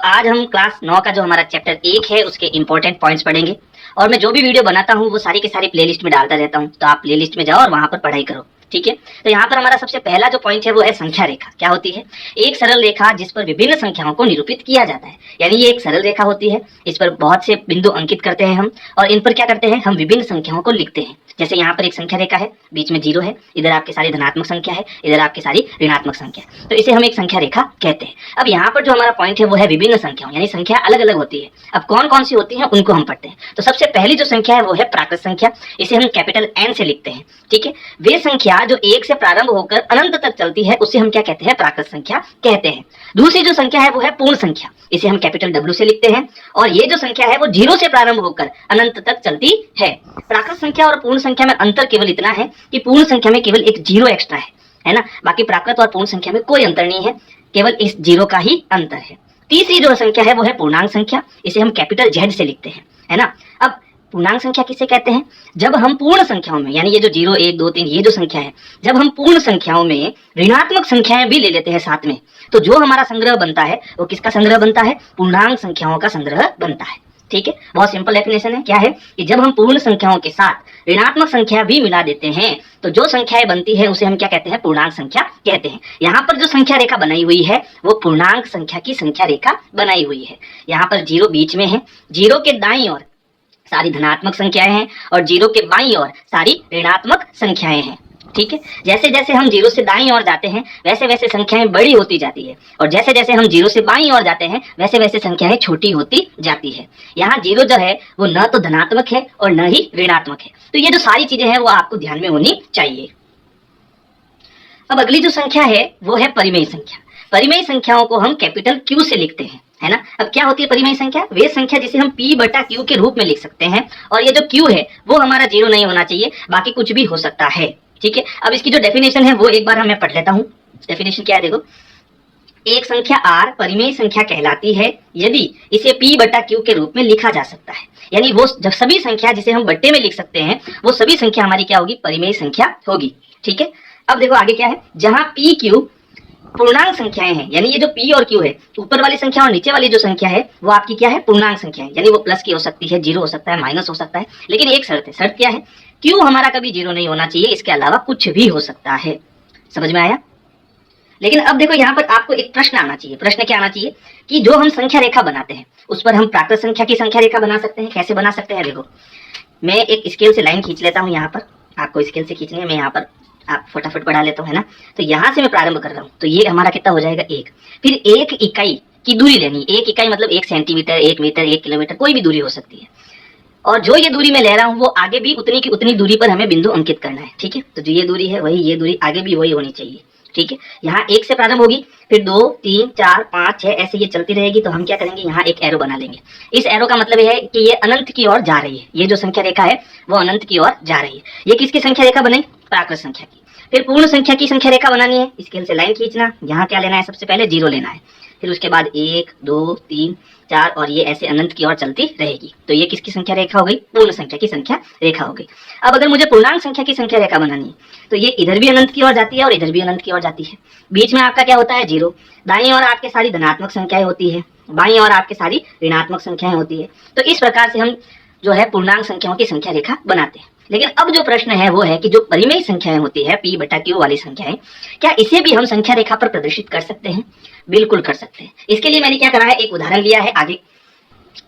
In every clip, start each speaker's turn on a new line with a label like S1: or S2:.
S1: आज हम क्लास 9 का जो हमारा चैप्टर 1 है उसके इंपॉर्टेंट पॉइंट्स पढ़ेंगे। और मैं जो भी वीडियो बनाता हूँ वो सारी की सारी प्लेलिस्ट में डालता रहता हूँ, तो आप प्लेलिस्ट में जाओ और वहां पर पढ़ाई करो। ठीक है, तो यहाँ पर हमारा सबसे पहला जो पॉइंट है वो है संख्या रेखा। क्या होती है? एक सरल रेखा जिस पर विभिन्न संख्याओं को निरूपित किया जाता है। यानी ये एक सरल रेखा होती है, इस पर बहुत से बिंदु अंकित करते हैं हम, और इन पर क्या करते हैं, हम विभिन्न संख्याओं को लिखते हैं। जैसे यहाँ पर एक संख्या रेखा है, बीच में 0 है, इधर आपकी सारी धनात्मक संख्या है, इधर आपकी सारी ऋणात्मक संख्या, तो इसे हम एक संख्या रेखा कहते हैं। अब यहाँ पर जो हमारा पॉइंट है वो है विभिन्न संख्याओं, यानी संख्या अलग अलग होती है। अब कौन कौन सी होती है उनको हम पढ़ते हैं। तो सबसे पहली जो संख्या है वो है प्राकृत संख्या, इसे हम कैपिटल N से लिखते हैं। ठीक है, वे संख्या जो 1 से प्रारंभ होकर अनंत तक चलती है उसे हम क्या कहते हैं? प्राकृत संख्या कहते हैं। दूसरी जो संख्या है वो है पूर्ण संख्या, इसे हम कैपिटल W से लिखते हैं। और ये जो संख्या है वो 0 से प्रारंभ होकर अनंत तक चलती है। प्राकृत संख्या और पूर्ण संख्या में अंतर केवल इतना है कि पूर्ण संख्या में केवल एक 0 एक्स्ट्रा है ना, बाकी प्राकृत और पूर्ण संख्या में कोई अंतर नहीं है, केवल इस 0 का ही अंतर है। तीसरी जो संख्या है वो है पूर्णांक संख्या, इसे हम कैपिटल Z से लिखते हैं, है ना। अब पूर्णांक संख्या किसे कहते हैं? जब हम पूर्ण संख्याओं में, यानी ये जो 0 1 2 3 ये जो संख्या है, जब हम पूर्ण संख्याओं में ऋणात्मक संख्याएं भी ले लेते हैं साथ में, तो जो हमारा संग्रह बनता है वो किसका संग्रह बनता है? पूर्णांक संख्याओं का संग्रह बनता है। ठीक है, बहुत सिंपल डेफिनेशन है। क्या है कि जब हम पूर्ण संख्याओं के साथ ऋणात्मक संख्या भी मिला देते हैं तो जो संख्याएं बनती है उसे हम क्या कहते हैं? पूर्णांक संख्या कहते हैं। यहाँ पर जो संख्या रेखा बनाई हुई है वो पूर्णांक संख्या की संख्या रेखा बनाई हुई है। यहाँ पर 0 बीच में है, 0 के दाईं ओर सारी धनात्मक संख्याएं हैं और 0 के बाईं ओर सारी ऋणात्मक संख्याएं हैं। ठीक है, जैसे जैसे हम 0 से दाईं ओर जाते हैं वैसे वैसे संख्याएं बड़ी होती जाती है, और जैसे जैसे हम 0 से बाईं ओर जाते हैं वैसे वैसे संख्याएं छोटी होती जाती है। यहाँ 0 जो है वो न तो धनात्मक है और न ही ऋणात्मक है। तो ये जो सारी चीजें हैं वो आपको ध्यान में होनी चाहिए। अब अगली जो संख्या है वो है परिमेय संख्या। परिमेय संख्याओं को हम कैपिटल Q से लिखते हैं, है ना। अब क्या होती है परिमेय संख्या? वे संख्या जिसे हम P/Q के रूप में लिख सकते हैं, और ये जो Q है वो हमारा 0 नहीं होना चाहिए, बाकी कुछ भी हो सकता है। ठीक है, अब इसकी जो डेफिनेशन है वो एक बार मैं पढ़ लेता हूँ। डेफिनेशन क्या है देखो, एक संख्या R परिमेय संख्या कहलाती है यदि इसे P/Q के रूप में लिखा जा सकता है। यानी वो जब सभी संख्या जिसे हम बट्टे में लिख सकते हैं वो सभी संख्या हमारी क्या होगी? परिमेय संख्या होगी। ठीक है, अब देखो आगे क्या है, जहां PQ पूर्णांक संख्याएं हैं, यानी ये जो P और Q है, ऊपर वाली संख्या और नीचे वाली जो संख्या है वो आपकी क्या है? पूर्णांक संख्या है, यानी वो प्लस की हो सकती है, 0 हो सकता है, माइनस हो सकता है, लेकिन एक शर्त है। शर्त क्या है? Q हमारा कभी 0 नहीं होना चाहिए, इसके अलावा कुछ भी हो सकता है। समझ में आया? लेकिन अब देखो यहाँ पर आपको एक प्रश्न आना चाहिए। प्रश्न क्या आना चाहिए कि जो हम संख्या रेखा बनाते हैं उस पर हम प्राकृत संख्या की संख्या रेखा बना सकते हैं। कैसे बना सकते हैं? देखो मैं एक स्केल से लाइन खींच लेता हूँ, यहाँ पर आपको स्केल से खींचनी है, मैं यहाँ पर आप फटाफट बढ़ा लेता हूँ, है ना। तो यहाँ से मैं प्रारंभ कर रहा हूँ, तो ये हमारा कितना हो जाएगा? 1। फिर 1 इकाई की दूरी लेनी। 1 इकाई मतलब 1 सेंटीमीटर, 1 मीटर, 1 किलोमीटर, कोई भी दूरी हो सकती है। और जो ये दूरी मैं ले रहा हूँ वो आगे भी उतनी की उतनी दूरी पर हमें बिंदु अंकित करना है। ठीक है, तो जो ये दूरी है वही ये दूरी आगे भी वही होनी चाहिए। ठीक है, यहाँ 1 से प्रारंभ होगी, फिर 2 3 4 5 6 ऐसे ये चलती रहेगी। तो हम क्या करेंगे, यहाँ एक एरो बना लेंगे। इस एरो का मतलब है कि ये अनंत की ओर जा रही है। ये जो संख्या रेखा है वो अनंत की ओर जा रही है। ये किसकी संख्या रेखा बनी? प्राकृत संख्या की। फिर पूर्ण संख्या की संख्या रेखा बनानी है, स्केल से लाइन खींचना। यहाँ क्या लेना है? सबसे पहले 0 लेना है, फिर उसके बाद 1 2 3 4 और ये ऐसे अनंत की ओर चलती रहेगी। तो ये किसकी संख्या रेखा हो गई? पूर्ण संख्या की संख्या रेखा हो गई। अब अगर मुझे पूर्णांक संख्या की संख्या रेखा बनानी है तो ये इधर भी अनंत की ओर जाती है और इधर भी अनंत की ओर जाती है। बीच में आपका क्या होता है? 0। दाईं ओर आपके सारी धनात्मक संख्याएं होती है, बाईं ओर आपके सारी ऋणात्मक संख्याएं होती है। तो इस प्रकार से हम जो है पूर्णांक संख्याओं की संख्या रेखा बनाते हैं। लेकिन अब जो प्रश्न है वो है कि जो परिमेय संख्याएं होती है P/Q वाली संख्याएं, क्या इसे भी हम संख्या रेखा पर प्रदर्शित कर सकते हैं? बिल्कुल कर सकते हैं। इसके लिए मैंने क्या करा है, एक उदाहरण लिया है। आगे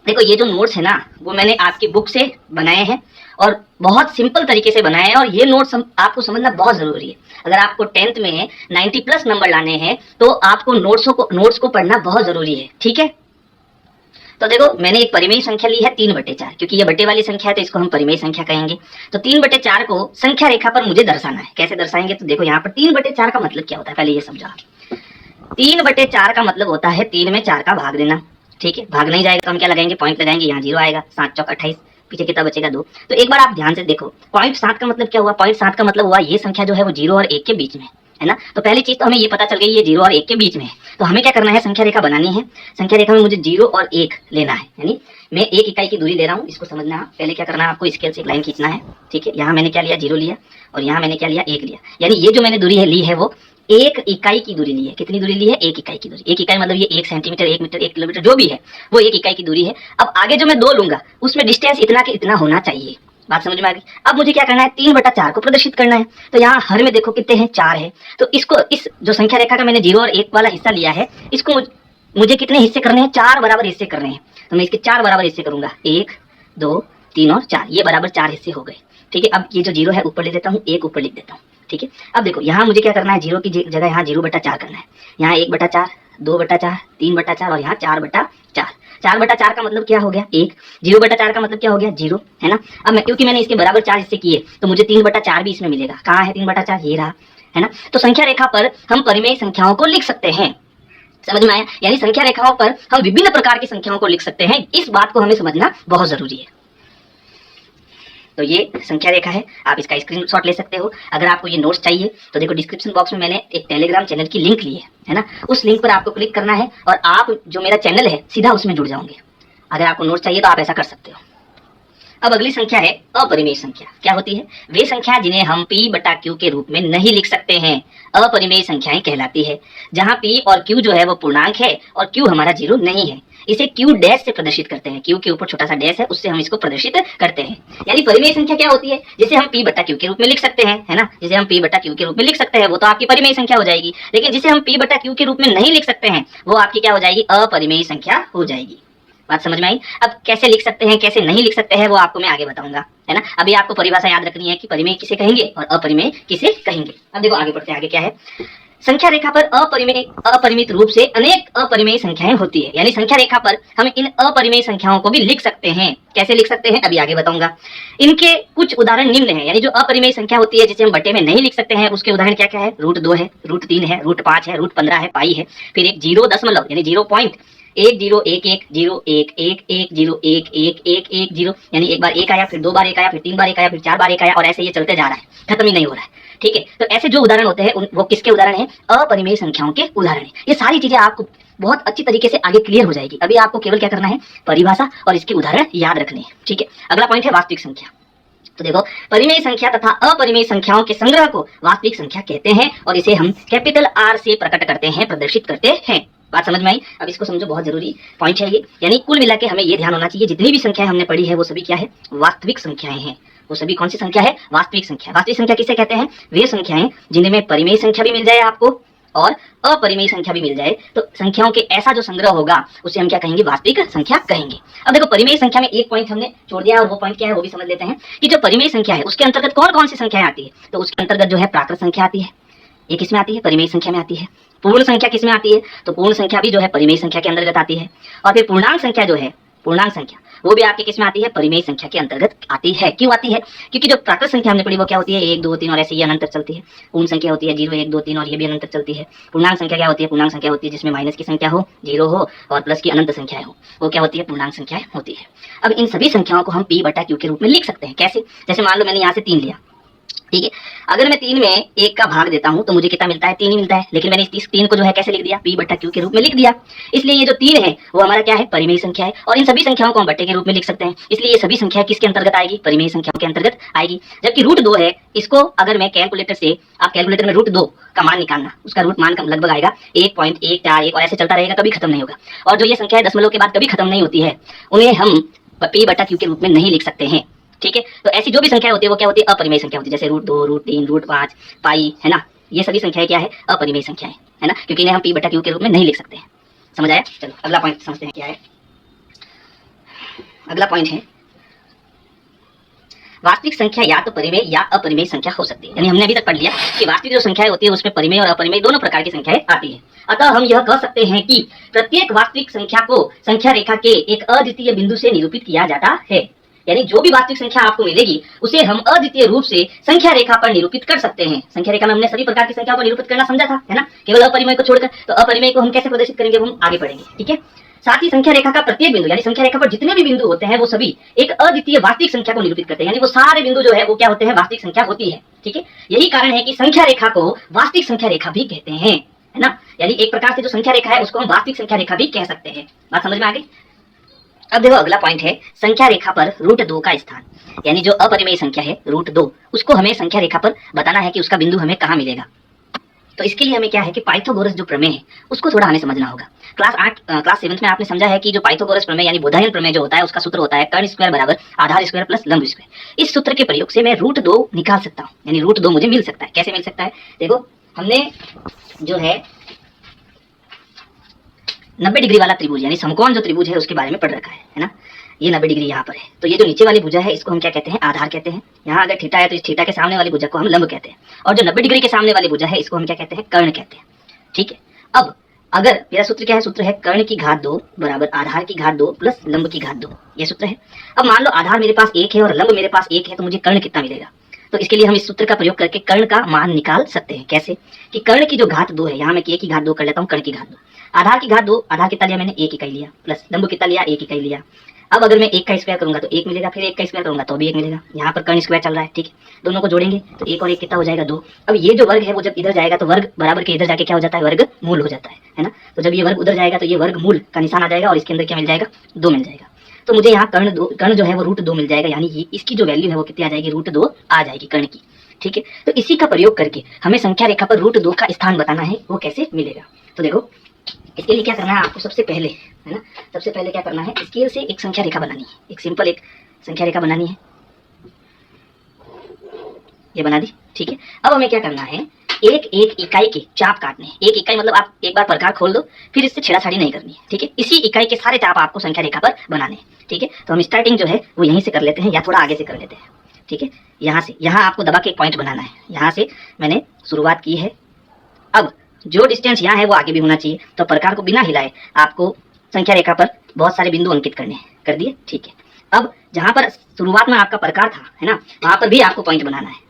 S1: देखो ये जो नोट्स है ना वो मैंने आपकी बुक से बनाए हैं और बहुत सिंपल तरीके से बनाए हैं, और ये नोट्स आपको समझना बहुत जरूरी है। अगर आपको 10th में 90+ नंबर लाने हैं तो आपको नोट्स को पढ़ना बहुत जरूरी है। ठीक है, तो देखो मैंने एक परिमेय संख्या ली है 3/4, क्योंकि ये बट्टे वाली संख्या है तो इसको हम परिमेय संख्या कहेंगे। तो 3/4 को संख्या रेखा पर मुझे दर्शाना है। कैसे दर्शाएंगे? तो देखो यहाँ पर 3/4 का मतलब क्या होता है, पहले ये समझो। 3/4 का मतलब होता है 3 में 4 का भाग देना। ठीक है, भाग नहीं जाएगा तो हम क्या लगाएंगे? पॉइंट लगाएंगे। यहाँ 0 आएगा, 7 चौक 28, पीछे कितना बचेगा? 2। तो एक बार आप ध्यान से देखो, 0.7 का मतलब क्या हुआ? 0.7 का मतलब हुआ ये संख्या जो है वो 0 और 1 के बीच में है ना। तो पहली चीज तो हमें ये पता चल गई ये 0 और 1 के बीच में है। तो हमें क्या करना है? संख्या रेखा बनानी है। संख्या रेखा में मुझे 0 और 1 लेना है, यानी मैं 1 इकाई की दूरी ले रहा हूँ। इसको समझना है। पहले क्या करना है आपको? स्केल से एक लाइन खींचना है। ठीक है, यहाँ मैंने क्या लिया? 0 लिया, और यहाँ मैंने क्या लिया? 1 लिया। यानी ये जो मैंने दूरी है ली है वो एक इकाई की दूरी ली है। कितनी दूरी ली है? एक इकाई की दूरी। एक इकाई मतलब ये 1 सेंटीमीटर, 1 मीटर, 1 किलोमीटर जो भी है वो 1 इकाई की दूरी है। अब आगे जो मैं 2 लूंगा उसमें डिस्टेंस इतना के इतना होना चाहिए। बात समझ में आ गई? अब मुझे क्या करना है? 3/4 को प्रदर्शित करना है। तो यहाँ हर में देखो कितने हैं? 4 है। तो इसको इस जो संख्या रेखा का मैंने 0 और 1 वाला हिस्सा लिया है, इसको मुझे कितने हिस्से करने हैं? 4 बराबर हिस्से करने हैं। तो मैं इसके 4 बराबर हिस्से करूंगा। 1, 2, 3 और 4, ये बराबर 4 हिस्से हो गए। ठीक है, अब ये जो 0 है ऊपर ले देता हूँ, 1 ऊपर लिख देता हूँ। ठीक है, अब देखो यहाँ मुझे क्या करना है? 0 की जगह यहाँ 0/4 करना है। यहाँ 1/4, 2/4, 3/4 और यहाँ 4/4। 4/4 का मतलब क्या हो गया? 1। 0/4 का मतलब क्या हो गया? 0, है ना। अब मैं क्योंकि मैंने इसके बराबर 4 हिस्से किए तो मुझे 3/4 भी इसमें मिलेगा। कहाँ है 3/4? ये रहा, है ना। तो संख्या रेखा पर हम परिमेय संख्याओं को लिख सकते हैं। समझ में आया? यानी संख्या रेखाओं पर हम विभिन्न प्रकार की संख्याओं को लिख सकते हैं। इस बात को हमें समझना बहुत जरूरी है। तो ये संख्या रेखा है, आप इसका स्क्रीनशॉट ले सकते हो। अगर आपको ये नोट्स चाहिए तो देखो डिस्क्रिप्शन बॉक्स में मैंने एक टेलीग्राम चैनल की लिंक ली है ना। उस लिंक पर आपको क्लिक करना है और आप जो मेरा चैनल है सीधा उसमें जुड़ जाओगे। अगर आपको नोट्स चाहिए तो आप ऐसा कर सकते हो। अब अगली संख्या है अपरिमेय संख्या। क्या होती है? वे संख्या जिन्हें हम P/Q के रूप में नहीं लिख सकते हैं, अपरिमेय संख्याएं कहलाती है। जहां P और Q जो है वो पूर्णांक है और Q हमारा 0 नहीं है, इसे Q डैश से प्रदर्शित करते हैं। Q के ऊपर छोटा सा डैश है, उससे हम इसको प्रदर्शित करते हैं। यानी परिमेय संख्या क्या होती है? जिसे हम P/Q के रूप में लिख सकते हैं, है ना। जिसे हम P/Q के रूप में लिख सकते हैं वो तो आपकी परिमेय संख्या हो जाएगी। लेकिन जिसे हम P/Q के रूप में नहीं लिख सकते हैं वो आपकी क्या हो जाएगी? अपरिमेय संख्या हो जाएगी। बात समझ में आई? अब कैसे लिख सकते हैं, कैसे नहीं लिख सकते हैं, वो आपको मैं आगे बताऊंगा, है ना। अभी आपको परिभाषा याद रखनी है कि परिमेय किसे कहेंगे और अपरिमेय किसे कहेंगे। अब देखो आगे बढ़ते हैं। आगे क्या है? संख्या रेखा पर अपरिमित रूप से अनेक अपरिमेय संख्याएं होती है। यानी संख्या रेखा पर हम इन अपरिमेय संख्याओं को भी लिख सकते हैं। कैसे लिख सकते हैं अभी आगे बताऊंगा। इनके कुछ उदाहरण निम्न है। यानी जो अपरिमेय संख्या होती है जिसे हम बटे में नहीं लिख सकते हैं उसके उदाहरण क्या क्या है? √2 है, √3 है, √5 है, √15 है, पाई है, फिर एक 0 यानी 0.1011111110, यानी एक बार 1 आया, फिर 2 बार 1 आया, फिर 3 बार 1 आया, फिर 4 बार 1 आया और ऐसे ये चलते जा रहा है, खत्म ही नहीं हो रहा है। ठीक है, तो ऐसे जो उदाहरण होते हैं वो किसके उदाहरण हैं? अपरिमेय संख्याओं के उदाहरण है। ये सारी चीजें आपको बहुत अच्छी तरीके से आगे क्लियर हो जाएगी। अभी आपको केवल क्या करना है? परिभाषा और इसके उदाहरण याद रखने हैं। ठीक है, अगला पॉइंट है वास्तविक संख्या। तो देखो, परिमेय संख्या तथा अपरिमेय संख्याओं के संग्रह को वास्तविक संख्या कहते हैं और इसे हम कैपिटल R से प्रकट करते हैं, प्रदर्शित करते हैं। बात समझ में आई? अब इसको समझो, बहुत जरूरी पॉइंट है ये। यानी कुल मिला के हमें ये ध्यान होना चाहिए, जितनी भी संख्याएं हमने पढ़ी है वो सभी क्या है? वास्तविक संख्याएं हैं। वो सभी कौन सी संख्या है? वास्तविक संख्या। वास्तविक संख्या किसे कहते हैं? वे संख्याएं जिनमें परिमेय संख्या भी मिल जाए आपको और अपरिमेय संख्या भी मिल जाए, तो संख्याओं के ऐसा जो संग्रह होगा उसे हम क्या कहेंगे? वास्तविक संख्या कहेंगे। अब देखो, परिमेय संख्या में एक पॉइंट हमने छोड़ दिया और वो पॉइंट क्या है वो भी समझ लेते हैं कि जो परिमेय संख्या है उसके अंतर्गत कौन कौन सी संख्याएं आती है। तो उसके अंतर्गत जो है प्राकृत संख्या आती है, ये किसमें आती है? परिमेय संख्या में आती है। पूर्ण संख्या किसमें आती है? तो पूर्ण संख्या भी जो है परिमेय संख्या के अंतर्गत आती है। और फिर पूर्णांक संख्या जो है, पूर्णांक संख्या वो भी आपके किसमें आती है? परिमेय संख्या के अंतर्गत आती है। क्यों आती है? क्योंकि जो प्राकृत संख्या हमने पढ़ी वो क्या होती है? 1, 2, 3 और ऐसे ये अनंत चलती है। पूर्ण संख्या होती है 0, 1, 2, 3 और ये भी अनंत चलती है। पूर्णांक संख्या क्या होती है? पूर्णांक संख्या होती है जिसमें माइनस की संख्या हो, 0 हो और प्लस की अनंत संख्याएं हो, वो क्या होती है? पूर्णांक संख्याएं होती है। अब इन सभी संख्याओं को हम P/Q के रूप में लिख सकते हैं। कैसे? जैसे मान लो मैंने यहाँ से 3 लिया, ठीक है। अगर मैं 3 में 1 का भाग देता हूं तो मुझे कितना मिलता है? 3 ही मिलता है। लेकिन मैंने इस 3 को जो है कैसे लिख दिया? P/Q के रूप में लिख दिया। इसलिए ये जो 3 है वो हमारा क्या है? परिमेय संख्या है। और इन सभी संख्याओं को हम बट्टे के रूप में लिख सकते हैं। इसलिए ये सभी संख्या किसके अंतर्गत आएगी? परिमेय संख्याओं के अंतर्गत आएगी। जबकि √2 है, इसको अगर मैं कैलकुलेटर से, आप कैलकुलेटर में √2 का मान निकालना, उसका रूट मान का लगभग आएगा 1.141 और ऐसे चलता रहेगा, कभी खत्म नहीं होगा। और जो ये संख्या है दशमलव के बाद कभी खत्म नहीं होती है, उन्हें हम P/Q के रूप में नहीं लिख सकते हैं। ठीक है, तो ऐसी जो भी संख्या होती है वो क्या होती है? अपरिमेय संख्या होती है। जैसे √2, √3, √5, पाई, है ना। ये सभी संख्याएं क्या है? अपरिमेय संख्याएं, है ना, क्योंकि इन्हें हम P/Q के रूप में नहीं लिख सकते हैं। समझ आया? चलो अगला पॉइंट समझते हैं क्या है। अगला पॉइंट है वास्तविक संख्या या तो परिमेय या अपरिमेय संख्या हो सकती है। यानी हमने अभी तक पढ़ लिया कि वास्तविक जो संख्या होती है उसमें परिमेय और अपरिमेय दोनों प्रकार की संख्याएं आती है। अतः हम यह कह सकते हैं कि प्रत्येक वास्तविक संख्या को संख्या रेखा के एक अद्वितीय बिंदु से निरूपित किया जाता है। यानी जो भी वास्तविक संख्या आपको मिलेगी उसे हम अद्वितीय रूप से संख्या रेखा पर निरूपित कर सकते हैं। संख्या रेखा में हमने सभी प्रकार की संख्याओं को निरूपित करना समझा था, है ना, केवल अपरिमेय को छोड़कर। तो अपरिमेय को हम कैसे प्रदर्शित करेंगे वो हम आगे पढ़ेंगे। ठीक है, साथ ही संख्या रेखा का प्रत्येक बिंदु, यानी संख्या रेखा पर जितने भी बिंदु होते हैं वो सभी एक अद्वितीय वास्तविक संख्या को निरूपित करते हैं। यानी वो सारे बिंदु जो है वो क्या होते हैं? वास्तविक संख्या होती है। ठीक है, यही कारण है कि संख्या रेखा को वास्तविक संख्या रेखा भी कहते हैं, है ना। यानी एक प्रकार से जो संख्या रेखा है उसको हम वास्तविक संख्या रेखा भी कह सकते हैं। बात समझ में आ गई? अब देखो अगला पॉइंट है संख्या रेखा पर √2 का स्थान। यानी जो अपरिमेय संख्या है √2, उसको हमें संख्या रेखा पर बताना है कि उसका बिंदु हमें कहाँ मिलेगा। तो इसके लिए हमें क्या है कि पाइथागोरस जो प्रमेय है उसको थोड़ा हमें समझना होगा। क्लास 7th में आपने समझा है कि जो पाइथागोरस प्रमेय यानी बोधायन प्रमेय जो होता है उसका सूत्र होता है कर्ण स्क्वायर बराबर आधार स्क्वायर प्लस लंब स्क्वायर। इस सूत्र के प्रयोग से मैं √2 निकाल सकता हूँ, यानी √2 मुझे मिल सकता है। कैसे मिल सकता है? देखो, हमने जो है 90 डिग्री वाला त्रिभुज यानी समकोण जो त्रिभुज है उसके बारे में पढ़ रखा है ना। ये 90 डिग्री यहाँ पर है, तो ये जो नीचे वाली भुजा है इसको हम क्या कहते हैं? आधार कहते हैं। यहाँ अगर थीटा है तो इस थीटा के सामने वाली भुजा को हम लंब कहते हैं, और जो 90 डिग्री के सामने वाली भुजा है इसको हम क्या कहते हैं? कर्ण कहते हैं। ठीक है, अब अगर मेरा सूत्र क्या है? सूत्र है कर्ण की घात 2 बराबर आधार की घात 2 प्लस लंब की घात 2, ये सूत्र है। अब मान लो आधार मेरे पास 1 है और लंब मेरे पास 1 है, तो मुझे कर्ण कितना मिलेगा? तो इसके लिए हम इस सूत्र का प्रयोग करके कर्ण का मान निकाल सकते हैं। कैसे? कि कर्ण की जो घात 2 है, यहाँ मैं a की घात 2 कर लेता हूँ, कर्ण की घात 2, आधार की घात 2, आधार कितना लिया मैंने? 1 इकाई लिया, प्लस लंब कितना लिया? 1 इकाई लिया। अब अगर मैं 1 का स्क्वायर करूंगा तो 1 मिलेगा, फिर 1 का स्क्वायर करूंगा तो भी 1 मिलेगा। यहाँ पर कर्ण स्क्वायर चल रहा है, ठीक है, दोनों को जोड़ेंगे तो 1 और 1 कितना हो जाएगा? 2। अब ये जो वर्ग है वो जब इधर जाएगा तो वर्ग बराबर के इधर जाके क्या हो जाता है? वर्ग मूल हो जाता है ना। तो जब ये वर्ग उधर जाएगा तो ये वर्ग मूल का निशान आ जाएगा और इसके अंदर क्या मिल जाएगा? 2 मिल जाएगा। तो मुझे यहाँ कर्ण जो है वो √2 मिल जाएगा, यानी इसकी जो वैल्यू है वो कितनी आ जाएगी? √2 आ जाएगी कर्ण की। ठीक है, तो इसी का प्रयोग करके हमें संख्या रेखा पर √2 का स्थान बताना है, वो कैसे मिलेगा? तो देखो, इसके लिए क्या करना है आपको? सबसे पहले है ना, सबसे पहले क्या करना है? स्केल से एक संख्या रेखा बनानी है, एक सिंपल एक संख्या रेखा बनानी है। ये बना दी, ठीक है। अब हमें क्या करना है? एक एक इकाई के चाप काटने हैं। एक इकाई मतलब आप एक बार प्रकार खोल दो, फिर इससे छेड़ाछाड़ी नहीं करनी है, ठीक है। इसी इकाई के सारे चाप आपको संख्या रेखा पर बनाने हैं, ठीक है। तो हम स्टार्टिंग जो है वो यहीं से कर लेते हैं या थोड़ा आगे से कर लेते हैं, ठीक है। यहाँ से यहाँ आपको दबा के एक पॉइंट बनाना है, यहाँ से मैंने शुरुआत की है। अब जो डिस्टेंस यहाँ है वो आगे भी होना चाहिए, तो प्रकार को बिना हिलाए आपको संख्या रेखा पर बहुत सारे बिंदु अंकित करने हैं। कर दिए, ठीक है। अब जहां पर शुरुआत में आपका प्रकार था, है ना, वहां पर भी आपको पॉइंट बनाना है।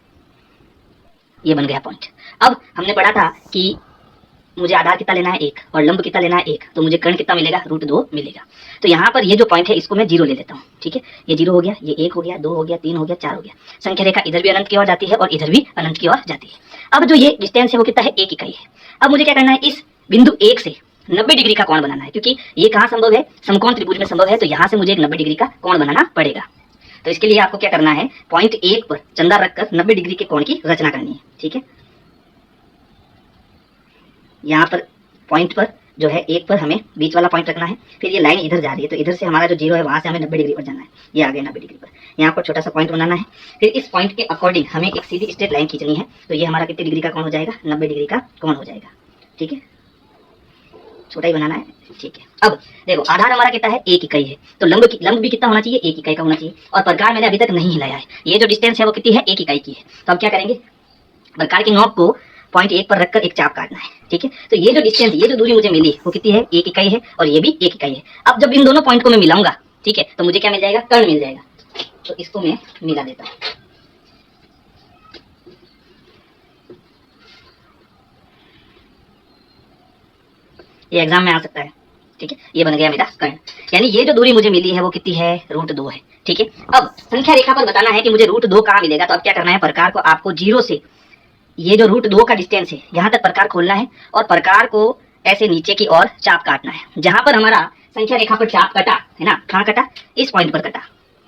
S1: ये बन गया पॉइंट। अब हमने पढ़ा था कि मुझे आधार कितना लेना है? 1, और लंब कितना लेना है? 1, तो मुझे कर्ण कितना मिलेगा? √2 मिलेगा। तो यहाँ पर ये जो पॉइंट है इसको मैं 0 ले लेता हूँ, ठीक है। ये 0 हो गया, ये 1 हो गया, 2 हो गया, 3 हो गया, 4 हो गया। संख्या रेखा इधर भी अनंत की ओर जाती है और इधर भी अनंत की ओर जाती है। अब जो ये डिस्टेंस है वो कितना है? 1 इकाई है। अब मुझे क्या करना है? इस बिंदु 1 से 90 डिग्री का कोण बनाना है, क्योंकि ये कहाँ संभव है? समकोण त्रिभुज में संभव है, तो यहाँ से मुझे एक 90 डिग्री का कोण बनाना पड़ेगा। तो इसके लिए आपको क्या करना है? पॉइंट 1 पर चंदा रखकर 90 डिग्री के कोण की रचना करनी है, ठीक है। यहाँ पर पॉइंट पर जो है 1 पर हमें बीच वाला पॉइंट रखना है, फिर ये लाइन इधर जा रही है, तो इधर से हमारा जो 0 है वहां से हमें 90 डिग्री पर जाना है। ये आ गया 90 डिग्री पर, यहाँ पर छोटा सा पॉइंट बनाना है। फिर इस पॉइंट के अकॉर्डिंग हमें एक सीधी स्ट्रेट लाइन खींचनी है, तो ये हमारा कितने डिग्री का कोण हो जाएगा? 90 डिग्री का कोण हो जाएगा, ठीक है। छोटा ही बनाना है, ठीक है। अब देखो, आधार हमारा कितना है? 1 इकाई है, तो लंब भी कितना होना चाहिए? 1 इकाई का होना चाहिए। और प्रकार मैंने अभी तक नहीं हिलाया है, ये जो डिस्टेंस है वो कितनी है? 1 इकाई की है। तो अब क्या करेंगे? प्रकार की नोक को पॉइंट 1 पर रखकर एक चाप काटना है, ठीक है। तो ये जो डिस्टेंस, ये जो दूरी मुझे मिली वो कितनी है? 1 इकाई है, और ये भी 1 इकाई है। अब जब इन दोनों पॉइंट को मैं मिलाऊंगा, ठीक है, तो मुझे क्या मिल जाएगा? कर्ण मिल जाएगा। तो इसको मैं मिला देता हूँ। ये एग्जाम में आ सकता है, ठीक है। ये बन गया मेरा कर्ण, यानी ये जो दूरी मुझे मिली है वो कितनी है? √2 है, ठीक है। अब संख्या रेखा पर बताना है कि मुझे √2 कहाँ मिलेगा, तो अब क्या करना है? प्रकार को आपको 0 से ये जो √2 का डिस्टेंस है यहाँ तक प्रकार खोलना है, और प्रकार को ऐसे नीचे की ओर चाप काटना है। जहां पर हमारा संख्या रेखा पर चाप कटा है ना, कहाँ कटा? इस पॉइंट पर कटा,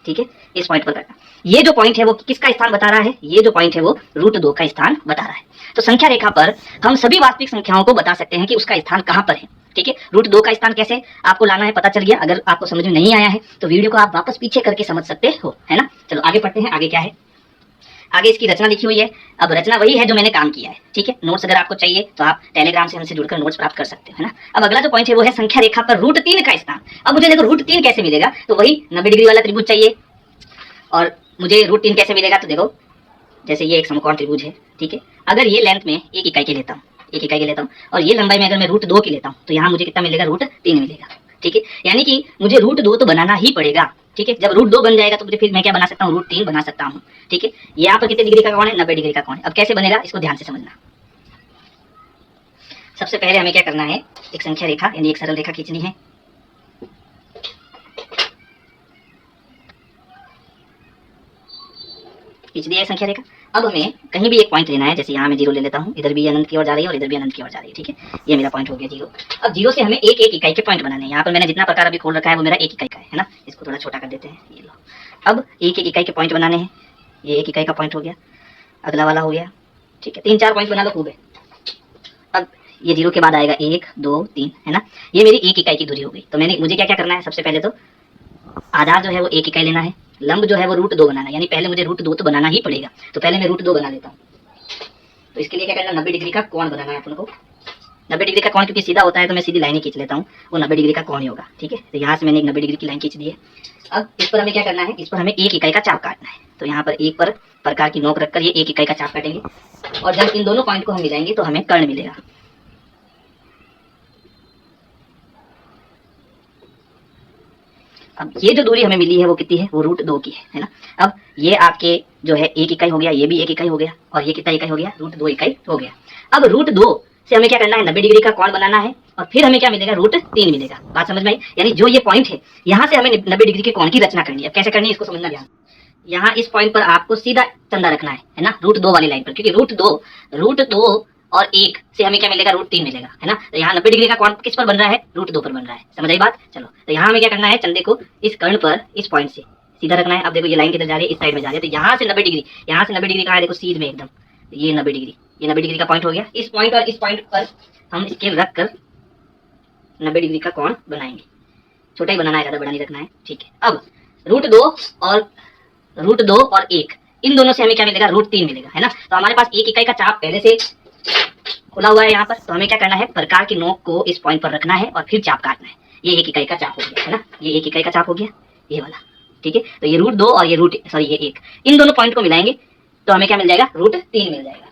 S1: ठीक है, इस पॉइंट पर कटा। ये जो पॉइंट है वो किसका स्थान बता रहा है? ये जो पॉइंट है वो √2 का स्थान बता रहा है। तो संख्या रेखा पर हम सभी वास्तविक संख्याओं को बता सकते हैं कि उसका स्थान कहाँ पर है, ठीक है। √2 का स्थान कैसे आपको लाना है पता चल गया। अगर आपको समझ में नहीं आया है तो वीडियो को आप वापस पीछे करके समझ सकते हो, है ना। चलो आगे पढ़ते हैं, आगे क्या है? आगे इसकी रचना लिखी हुई है। अब रचना वही है जो मैंने काम किया है, ठीक है। नोट्स अगर आपको चाहिए तो आप टेलीग्राम से हमसे जुड़कर नोट्स प्राप्त कर सकते हो, है ना। अब अगला जो पॉइंट है वो है संख्या रेखा पर √3 का स्थान। अब मुझे देखो √3 कैसे मिलेगा, तो वही 90 डिग्री वाला त्रिभुज चाहिए, और मुझे √3 कैसे मिलेगा? तो देखो, जैसे ये एक समकोण त्रिभुज है, ठीक है। अगर ये लेंथ में 1 इकाई के लेता हूँ, 1 इकाई के लेता हूँ, और ये लंबाई में अगर मैं √2 की लेता हूँ, तो यहाँ मुझे कितना मिलेगा? √3 मिलेगा, ठीक है। यानी कि मुझे √2 तो बनाना ही पड़ेगा, ठीक है। जब √2 बन जाएगा तो मुझे फिर मैं क्या बना सकता हूँ? √3 बना सकता हूँ, ठीक है। यहाँ पर कितने डिग्री का कोण है? 90 डिग्री का कोण है। अब कैसे बनेगा इसको ध्यान से समझना। सबसे पहले हमें क्या करना है? एक संख्या रेखा यानी एक सरल रेखा खींचनी है। खींच दिया है संख्या रेखा। अब हमें कहीं भी एक पॉइंट लेना है, जैसे यहाँ मैं 0 ले लेता हूँ, इधर भी अनंत की ओर जा रही है और इधर भी अनंत की ओर जा रही है, ठीक है। ये मेरा पॉइंट हो गया 0। अब 0 से हमें एक इकाई के पॉइंट बनाने हैं। यहाँ पर मैंने जितना प्रकार अभी खोल रखा है वो मेरा 1 इकाई का है ना। इसको थोड़ा छोटा कर देते हैं, ये लो। अब एक इकाई के पॉइंट बनाने हैं। ये 1 इकाई का पॉइंट हो गया, अगला वाला हो गया, ठीक है। 3-4 पॉइंट बना लो, खूब है। ये 0 के बाद आएगा 1 2 3, है ना। ये मेरी 1 इकाई की दूरी हो गई। तो मुझे क्या क्या करना है, सबसे पहले तो आधार जो है वो 1 इकाई लेना है, लंब जो है वो √2 बनाना है, यानी पहले मुझे √2 तो बनाना ही पड़ेगा। तो पहले मैं √2 बना लेता हूँ। तो इसके लिए क्या करना, 90 डिग्री का कोण बनाना है अपन को। 90 डिग्री का कोण क्योंकि सीधा होता है तो मैं सीधी लाइन खींच लेता हूँ, वो 90 डिग्री का कोण ही होगा, ठीक है। तो यहाँ से मैंने एक 90 डिग्री की लाइन खींच दी है। अब इस पर हमें क्या करना है, इस पर हमें 1 इकाई का चाप काटना है। तो यहाँ पर 1 पर प्रकार की नोक रखकर ये 1 इकाई का चाप काटेंगे, और जब इन दोनों पॉइंट को हम मिलाएंगे तो हमें कर्ण मिलेगा। अब ये जो दूरी हमें मिली है वो कितनी है, वो √2 की है ना। अब ये आपके जो है 1 इकाई हो गया, ये भी 1 इकाई हो गया, और ये कितना इकाई हो गया, √2 इकाई हो गया। अब √2 से हमें क्या करना है, 90 डिग्री का कोण बनाना है, और फिर हमें क्या मिलेगा, √3 मिलेगा। बात समझ में आई। यानी जो ये पॉइंट है यहाँ से हमें 90 डिग्री के कोण की रचना करनी है। कैसे करनी है इसको समझना ध्यान। यहाँ इस पॉइंट पर आपको सीधा चंदा रखना है ना, √2 वाली लाइन पर, क्योंकि √2 और 1 से हमें क्या मिलेगा, √3 मिलेगा, है ना। तो यहाँ 90 डिग्री का कोण किस पर बन रहा है, √2 पर बन रहा है। समझ आई बात। चलो, तो यहाँ हमें क्या करना है, चंदे को इस कर्ण पर इस पॉइंट से सीधा रखना है। अब देखो ये लाइन किधर जा रही है, इस साइड में जा रही है। तो यहाँ से 90 डिग्री, यहाँ से 90 डिग्री कहाँ है, देखो सीध में एकदम, ये 90 डिग्री, ये 90 डिग्री का पॉइंट हो गया। इस पॉइंट और इस पॉइंट पर हम स्केल रख कर 90 डिग्री का कोण बनाएंगे। छोटा ही बनाना है, ज़्यादा बड़ा नहीं रखना है, ठीक है। अब √2 और 1 इन दोनों से हमें क्या मिलेगा, √3 मिलेगा, है ना। तो हमारे पास 1 इकाई का चाप पहले से खुला हुआ है यहाँ पर। तो हमें क्या करना है, प्रकार की नोक को इस पॉइंट पर रखना है और फिर चाप काटना है। ये 1 इकाई का चाप हो गया, है ना। ये 1 इकाई का चाप हो गया, ये वाला, ठीक है। तो ये √2 और ये ये 1, इन दोनों पॉइंट को मिलाएंगे तो हमें क्या मिल जाएगा, √3 मिल जाएगा।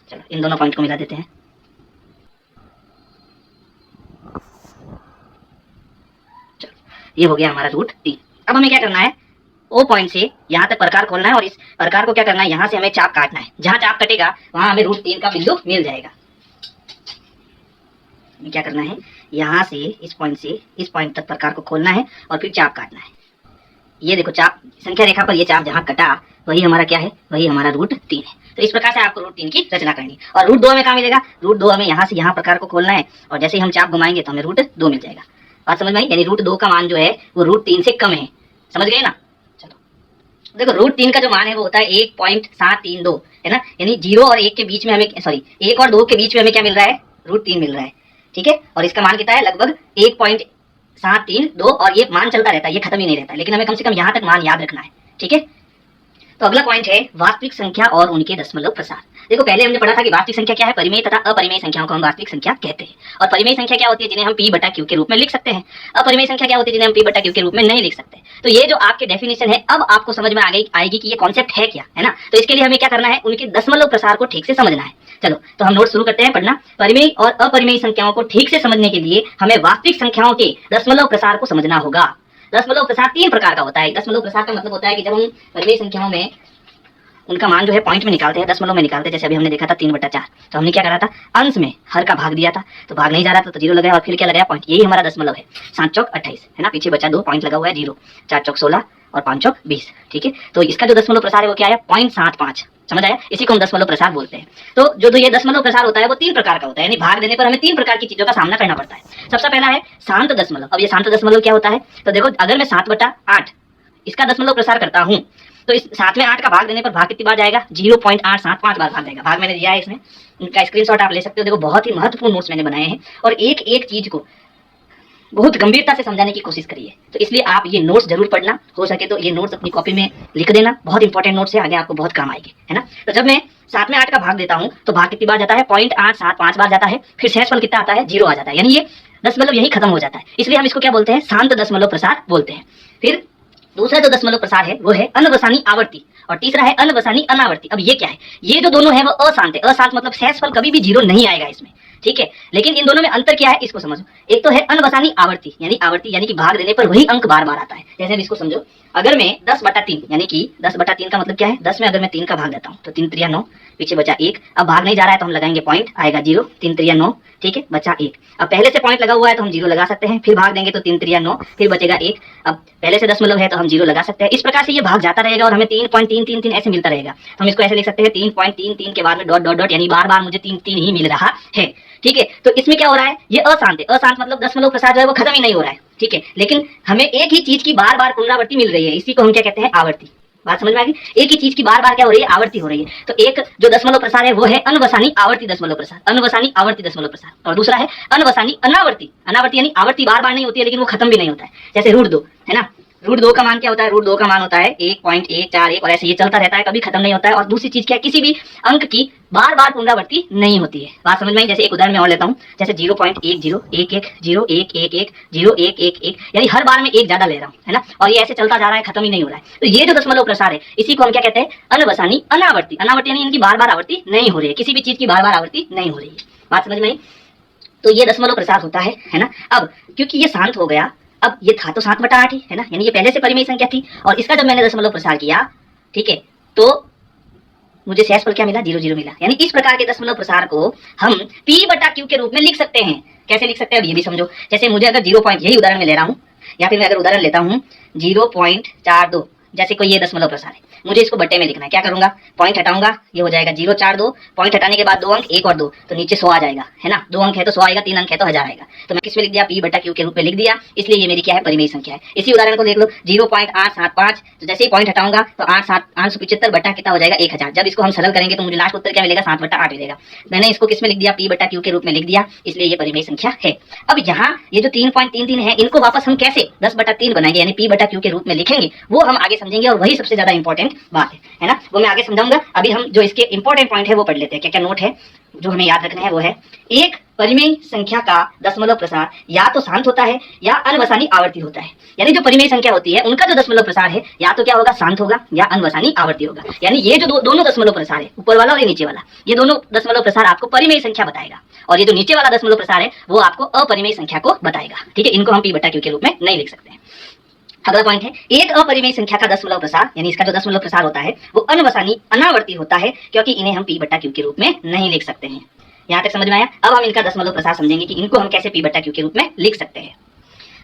S1: चलो इन दोनों पॉइंट को मिला देते हैं। चलो ये हो गया हमारा √3। अब हमें क्या करना है, ओ पॉइंट से यहाँ तक प्रकार खोलना है, और इस प्रकार को क्या करना है, यहाँ से हमें चाप काटना है। जहां चाप कटेगा वहां हमें √3 का बिंदु मिल जाएगा। हमें क्या करना है, यहाँ से इस पॉइंट तक प्रकार को खोलना है और फिर चाप काटना है। ये देखो चाप संख्या रेखा पर ये चाप जहाँ कटा वही हमारा क्या है, वही हमारा √3 है। तो इस प्रकार से आपको √3 की रचना करनी है। और √2 हमें कहाँ मिलेगा, √2 हमें यहाँ से यहाँ प्रकार को खोलना है, और जैसे ही हम चाप घुमाएंगे तो हमें √2 मिल जाएगा। बात समझ में आई। यानी √2 का मान जो है वो √3 से कम है। समझ गए ना। चलो देखो √3 का जो मान है वो होता है 1.732, है ना। यानी 0 और 1 के बीच में हमें 1 और 2 के बीच में हमें क्या मिल रहा है, √3 मिल रहा है, ठीक है। और इसका मान कितना है, लगभग 1.732, और ये मान चलता रहता है, ये खत्म ही नहीं रहता, लेकिन हमें कम से कम यहाँ तक मान याद रखना है, ठीक है। तो अगला पॉइंट है वास्तविक संख्या और उनके दशमलव प्रसार। देखो पहले हमने पढ़ा था कि वास्तविक संख्या क्या है, परिमेय तथा अपरिमेय संख्याओं को हम वास्तविक संख्या कहते हैं। और परिमेय संख्या क्या होती है, जिन्हें हम p/q के रूप में लिख सकते हैं। अपरिमेय संख्या क्या होती है, जिन्हें हम p/q के रूप में नहीं लिख सकते। तो ये जो आपके डेफिनेशन है, अब आपको समझ में आएगी कि ये कॉन्सेप्ट है क्या, है ना। तो इसके लिए हमें क्या करना है, उनके दशमलव प्रसार को ठीक से समझना है। चलो तो हम नोट शुरू करते हैं पढ़ना। परिमेय और अपरिमेय संख्याओं को ठीक से समझने के लिए हमें वास्तविक संख्याओं के दशमलव प्रसार को समझना होगा। दशमलव प्रसार 3 प्रकार का होता है। दशमलव प्रसार का मतलब होता है कि जब हम परिमेय संख्याओं में उनका मान जो है पॉइंट में निकालते हैं, दशमलव में निकालते हैं। जैसे अभी हमने देखा था 3/4, तो हमने क्या करा था, अंश में हर का भाग दिया था, तो भाग नहीं जा रहा था तो 0 लगाया, और फिर क्या लगाया, पॉइंट। यही हमारा दशमलव है। 7 चौक 28, है ना, पीछे बचा 2 पॉइंट लगा हुआ है 0, 4 चौक 16 और 5 चौक 20, ठीक है। तो इसका जो दशमलव प्रसार है वो क्या है, 0.75। समझ आया। इसी को हम दशमलव प्रसार बोलते हैं। तो जो ये दशमलव प्रसार होता है वो 3 प्रकार का होता है, यानी भाग देने पर हमें 3 प्रकार की चीजों का सामना करना पड़ता है। सबसे पहला है शांत दशमलव। अब ये शांत दशमलव क्या होता है, तो देखो अगर मैं 7/8 इसका दशमलव प्रसार करता हूँ तो इस 7 में 8 का भाग देने पर भाग कितनी बार जाएगा, 0.875 बार भाग जाएगा। भाग मैंने दिया है इसमें, इनका स्क्रीनशॉट आप ले सकते हो। देखो बहुत ही महत्वपूर्ण नोट्स मैंने बनाए हैं, और एक एक चीज को बहुत गंभीरता से समझाने की कोशिश करिए। तो इसलिए आप ये नोट्स जरूर पढ़ना, हो सके तो ये नोट्स अपनी कॉपी में लिख देना। बहुत इंपॉर्टेंट नोट्स है, आगे आपको बहुत काम आएंगे, है ना। तो जब मैं 7 में 8 का भाग देता हूँ तो भाग कितनी बार जाता है, 0.875 बार जाता है। फिर शेषफल कितना आता है, 0 आ जाता है, यानी ये दशमलव यही खत्म हो जाता है। इसलिए हम इसको क्या बोलते हैं, शांत दशमलव प्रसार बोलते हैं। फिर दूसरा जो दशमलव प्रसार है वो है अनवसानी आवर्ती, और तीसरा है अनवसानी अनावर्ती। अब ये क्या है, ये जो दोनों है वो अशांत है। अशांत मतलब शेषफल कभी भी 0 नहीं आएगा इसमें, ठीक है। लेकिन इन दोनों में अंतर क्या है इसको समझो। एक तो है अनवसानी आवर्ती, यानी कि भाग देने पर वही अंक बार बार आता है। जैसे इसको समझो, अगर मैं 10/3, यानी कि 10/3 का मतलब क्या है, 10 में अगर मैं 3 का भाग देता हूँ तो 3 3 9, पीछे बचा 1। अब भाग नहीं जा रहा है तो हम लगाएंगे पॉइंट, आएगा 0, 3 3 9, ठीक है, बचा 1। अब पहले से पॉइंट लगा हुआ है तो हम 0 लगा सकते हैं, फिर भाग देंगे तो 3 3 9, फिर बचेगा 1। अब पहले से दशमलव है तो हम 0 लगा सकते हैं। इस प्रकार से ये भाग जाता रहेगा और हमें 3.333 ऐसे मिलता रहेगा। तो हम इसको ऐसे लिख सकते हैं, 3.33 के बाद में डॉट डॉट डॉट, यानी बार बार मुझे 3 3 ही मिल रहा है, ठीक है। तो इसमें क्या हो रहा है, ये अशांत है। अशांत मतलब दशमलव प्रसार जो है वो खत्म ही नहीं हो रहा है, ठीक है। लेकिन हमें एक ही चीज की बार बार पुनरावृत्ति मिल रही है, इसी को हम क्या कहते हैं, आवर्ती। बात समझ में आ गई। एक ही चीज की बार बार क्या हो रही है, आवर्ती हो रही है। तो एक जो दशमलव प्रसार है वो है अनवसानी आवर्ती दशमलव प्रसार, अनवसानी आवर्ती दशमलव प्रसार, और दूसरा है अनवसानी अनावर्ती। अनावर्ती यानी आवर्ती बार बार नहीं होती है लेकिन वो खत्म भी नहीं होता है, जैसे √2 है ना। √2 का मान क्या होता है, √2 का मान होता है 1.141 और ऐसे ये चलता रहता है, कभी खत्म नहीं होता है। और दूसरी चीज क्या है, किसी भी अंक की बार बार पुनरावृत्ति नहीं होती है। बात समझ में आई। जैसे एक उदाहरण मैं और लेता हूँ, जैसे 0.101101110111 यानी हर बार में एक ज्यादा ले रहा हूँ है ना, और ये ऐसे चलता जा रहा है, खत्म ही नहीं हो रहा है। तो ये जो दशमलव प्रसार है इसी को हम क्या कहते हैं, अनवसानी अनावर्ती। अनावर्ती यानी इनकी बार बार आवर्ती नहीं हो रही है, किसी भी चीज की बार बार आवर्ती नहीं हो रही है। बात समझ में आई। तो ये दशमलव प्रसार होता है ना। अब क्योंकि ये शांत हो गया, अब ये था तो 7/8 ही है ना, यानी ये पहले से परिमेय संख्या थी, और इसका जब मैंने दशमलव प्रसार किया, ठीक है, तो मुझे शेषफल क्या मिला, 0 मिला। यानी इस प्रकार के दशमलव प्रसार को हम P/Q के रूप में लिख सकते हैं। कैसे लिख सकते हैं अब ये भी समझो। जैसे मुझे अगर 0 पॉइंट, यही उदाहरण में ले रहा हूँ, या फिर मैं अगर उदाहरण लेता हूँ 0.42, जैसे कोई ये दशमलव प्रसार है, मुझे इसको बट्टे में लिखना है। क्या करूंगा, पॉइंट हटाऊंगा, ये हो जाएगा 042, पॉइंट हटाने के बाद 2 अंक 1 और 2, तो नीचे 100 आ जाएगा है ना। 2 अंक है तो 100 आएगा, 3 अंक है तो 1000 आएगा। तो मैं किस में लिख दिया, P/Q के रूप में लिख दिया, इसलिए ये मेरी क्या है, परिमेय संख्या है। इसी उदाहरण को देख लो 0.875, तो जैसे ही पॉइंट हटाऊंगा तो 875 बटा कितना हो जाएगा, 1000। जब इसको हम सरल करेंगे तो मुझे लास्ट उत्तर क्या मिलेगा, 7/8 मिलेगा। मैंने इसको किस में लिख दिया, P/Q के रूप में लिख दिया, इसलिए ये परिमेय संख्या है। अब यहाँ ये जो 3.33 है, इनको वापस हम कैसे 10/3 बनाएंगे, यानी P/Q के रूप में लिखेंगे, वो हम आगे समझेंगे, और वही सबसे ज्यादा इंपॉर्टेंट बात है ना, वो मैं आगे समझाऊंगा। अभी हम जो इसके इंपॉर्टेंट पॉइंट है वो पढ़ लेते हैं। क्या क्या नोट है जो हमें याद रखना है, वो है, एक परिमेय संख्या का दशमलव प्रसार या तो शांत होता है या अनवसानी आवर्ती होता है। यानी जो परिमेय संख्या होती है उनका जो दशमलव प्रसार है या तो क्या होगा, शांत होगा, या अनवसानी आवर्ती होगा। यानी ये जो दोनों दशमलव प्रसार है, ऊपर वाला और ये नीचे वाला, ये दोनों दशमलव प्रसार आपको परिमेय संख्या बताएगा, और ये जो नीचे वाला दशमलव प्रसार है वो आपको अपरिमेय संख्या को बताएगा। ठीक है, इनको हम P/Q के रूप में नहीं लिख सकते हैं। अगला पॉइंट है, एक अपरिमेय संख्या का दशमलव प्रसार, यानी इसका जो दशमलव प्रसार होता है वो अनवसानी अनावर्ती होता है, क्योंकि इन्हें हम P/Q के रूप में नहीं लिख सकते हैं। यहाँ तक समझ में आया। अब हम इनका दशमलव प्रसार समझेंगे कि इनको हम कैसे P/Q के रूप में लिख सकते हैं।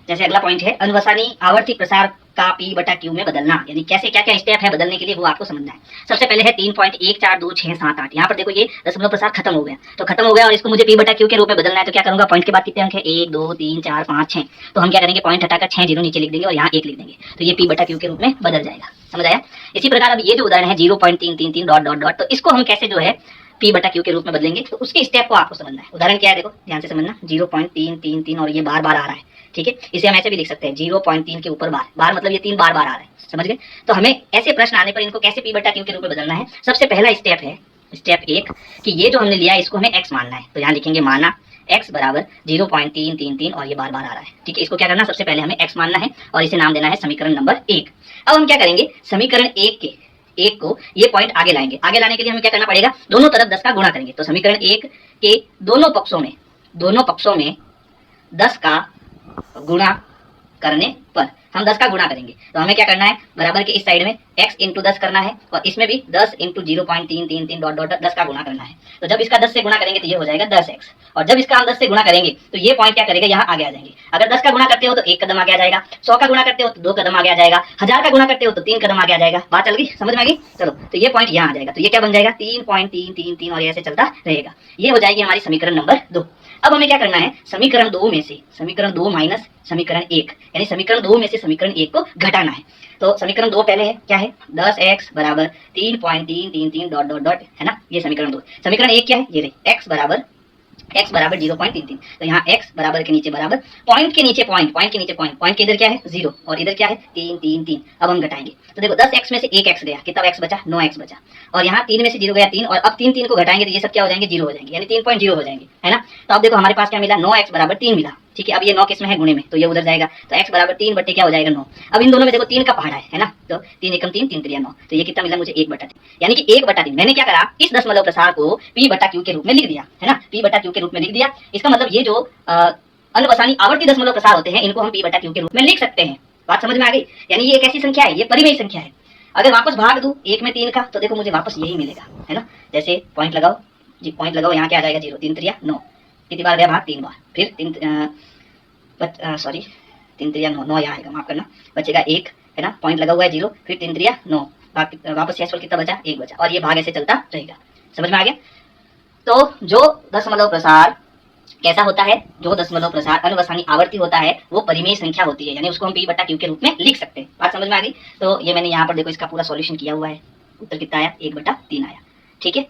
S1: जैसे अगला पॉइंट है, अनवसानी आवर्ती प्रसार का P/Q में बदलना, यानी कैसे, क्या क्या स्टेप है बदलने के लिए, वो आपको समझना है। सबसे पहले है 3.1426778। यहाँ पर देखो ये दशमलव प्रसार खत्म हो गया, तो खत्म हो गया, और इसको मुझे P/Q के रूप में बदलना है। तो क्या करूंगा, पॉइंट के बाद कितने अंक है, 1 2 3 4 5 6, तो हम क्या करेंगे, पॉइंट हटाकर 6 जीरो नीचे लिख देंगे और यहाँ 1 लिख देंगे, तो ये P/Q के रूप में बदल जाएगा। समझ आया। इसी प्रकार अब ये जो उदाहरण है 0.333 डॉट डॉट डॉट, तो इसको हम कैसे जो है P/Q के रूप में बदलेंगे, तो उसके स्टेप को आपको समझना है। उदाहरण क्या है, देखो ध्यान से समझना, 0.333 और ये बार बार आ रहा है। ठीक है, इसे हम ऐसे भी लिख सकते हैं 0.3 के ऊपर बार, बार मतलब ये 3 बार बार आ रहा है। समझ गए। तो हमें ऐसे प्रश्न आने पर इनको कैसे P/Q के रूप में बदलना है। सबसे पहला स्टेप है, स्टेप 1, कि ये जो हमने लिया है इसको हमें x मानना है। तो यहाँ लिखेंगे माना x बराबर 0.333 और ये बार बार आ रहा है। ठीक है, इसको क्या करना, सबसे पहले हमें x मानना है और इसे नाम देना है समीकरण नंबर 1। अब हम क्या करेंगे, समीकरण 1 को ये पॉइंट आगे लाएंगे। आगे लाने के लिए हमें क्या करना पड़ेगा, दोनों तरफ 10 का गुणा करेंगे। तो समीकरण 1 के दोनों पक्षों में 10 का गुणा करने पर हम 10 का गुणा करेंगे। तो हमें क्या करना है, बराबर के इस साइड में x इंटू 10 करना है, और इसमें भी 10 इंटू 0.333 डॉट डॉट 10 का गुणा करना है। तो जब इसका 10 से गुणा करेंगे तो ये हो जाएगा 10x, और जब इसका हम 10 से गुणा करेंगे तो ये पॉइंट क्या करेगा, यहाँ आगे आ जाएंगे। अगर 10 का गुणा करते हो तो 1 कदम आगे आ जाएगा, 100 का गुणा करते हो तो 2 कदम आगे आ जाएगा, 1000 का गुणा करते हो तो 3 कदम आगे आ जाएगा। बात चल गई, समझ में आ गई। चलो, तो ये पॉइंट यहाँ आ जाएगा, तो ये क्या बन जाएगा, 3.333 और ऐसे चलता रहेगा। ये हो जाएगी हमारी समीकरण नंबर 2। अब हमें क्या करना है, समीकरण 2 में से समीकरण 2 माइनस समीकरण 1, यानी समीकरण 2 में से समीकरण 1 को घटाना है। तो समीकरण 2 पहले है, क्या है, 10x बराबर 3.333 डॉट डॉट डॉट, है ना, ये समीकरण 2। समीकरण 1 क्या है, ये रही, x बराबर 0.33। तो यहाँ x बराबर के नीचे बराबर, पॉइंट के नीचे पॉइंट के इधर क्या है 0 और इधर क्या है 3. अब हम घटाएंगे तो देखो 10x में से 1x गया, कितना x बचा, 9x बचा, और यहाँ 3 में से 0 गया 3, और अब 3 को घटाएंगे तो ये सब क्या हो जाएंगे, 0 हो जाएंगे, यानी 3.0 हो जाएंगे, है ना। तो अब देखो हमारे पास क्या मिला, 9x बराबर 3 मिला। ठीक है, अब ये 9 किस में है, गुणे में, तो ये उधर जाएगा, तो x बराबर 3 बट्टे क्या हो जाएगा 9। अब इन दोनों में देखो 3 का पहाड़ा है ना, तो 3 एकम 3, 3 त्रिया 9, तो ये कितना मिला मुझे 1/3, यानी कि 1/3। मैंने क्या करा, इस दशमलव प्रसार को P/Q के रूप में लिख दिया, है ना, P/Q के रूप में लिख दिया। इसका मतलब ये जो अनवसानी आवर्ती दशमलव प्रसार होते हैं इनको हम P/Q के रूप में लिख सकते हैं। बात समझ में आ गई। यानी ये एक ऐसी संख्या है, ये परिमेय संख्या है। अगर वापस भाग दूं 1 में 3 का, तो देखो मुझे वापस यही मिलेगा, है ना। जैसे पॉइंट लगाओ जी, पॉइंट लगाओ, यहाँ क्या आ जाएगा 0, 3 त्रिया 9, कितनी बार गया भाग, 3 बार, फिर 3 त्रिया 9, 9 यहाँ आएगा, माफ करना, बचेगा 1, है ना, पॉइंट लगा हुआ है 0, फिर 3 त्रिया 9, वापस शेषफल कितना बचा, 1 बचा, और ये भाग ऐसे चलता रहेगा। समझ में आ गया। तो जो दशमलव प्रसार कैसा होता है, जो दशमलव प्रसार अनुवसानी आवर्ती होता है वो परिमेय संख्या होती है, यानी उसको हम p बटा q के रूप में लिख सकते हैं। बात समझ में आ गई? तो ये मैंने यहाँ पर देखो इसका पूरा सॉल्यूशन किया हुआ है, उत्तर कितना आया, 1/3 आया। ठीक है,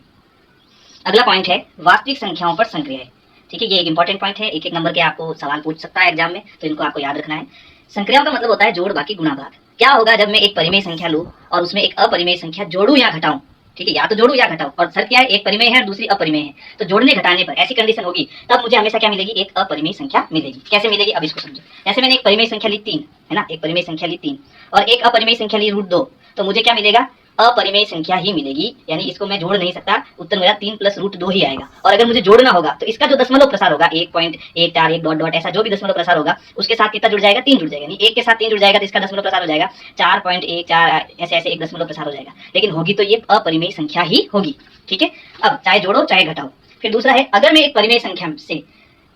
S1: अगला पॉइंट है वास्तविक संख्याओं पर संक्रियाएं। ठीक है, ये एक इंपॉर्टेंट पॉइंट है, एक एक नंबर के आपको सवाल पूछ सकता है एग्जाम में, तो इनको आपको याद रखना है। संक्रियाओं का मतलब होता है जोड़ बाकी गुणा भाग। क्या होगा जब मैं एक परिमेय संख्या लूं और उसमें एक अपरिमेय संख्या जोड़ू या घटाऊं? ठीक है, या तो जोड़ू या घटाऊं, और शर्त क्या है, एक परिमेय है और दूसरी अपरिमेय है, तो जोड़ने घटाने पर ऐसी कंडीशन होगी तब मुझे हमेशा क्या मिलेगी, एक अपरिमेय संख्या मिलेगी। कैसे मिलेगी, अब इसको समझो। जैसे मैंने एक परिमेय संख्या ली 3, है ना, एक परिमेय संख्या ली 3 और एक अपरिमेय संख्या ली √2, तो मुझे क्या मिलेगा, अपरिमेय संख्या ही मिलेगी, यानी इसको मैं जोड़ नहीं सकता, उत्तर मेरा 3 + √2 ही आएगा। और अगर मुझे जोड़ना होगा तो इसका जो दशमलव प्रसार होगा 1.141 डॉट डॉट ऐसा जो भी दशमलव प्रसार होगा उसके साथ कितना जुड़ जाएगा, 3 जुड़ जाएगा, यानी 1 के साथ 3 जुड़ जाएगा तो इसका दशमलव प्रसार हो जाएगा 4.14, ऐसे ऐसे एक दशमलव प्रसार हो जाएगा, लेकिन होगी तो ये अपरिमेय संख्या ही होगी। ठीक है, अब चाहे जोड़ो चाहे घटाओ। फिर दूसरा है, अगर मैं एक परिमेय संख्या से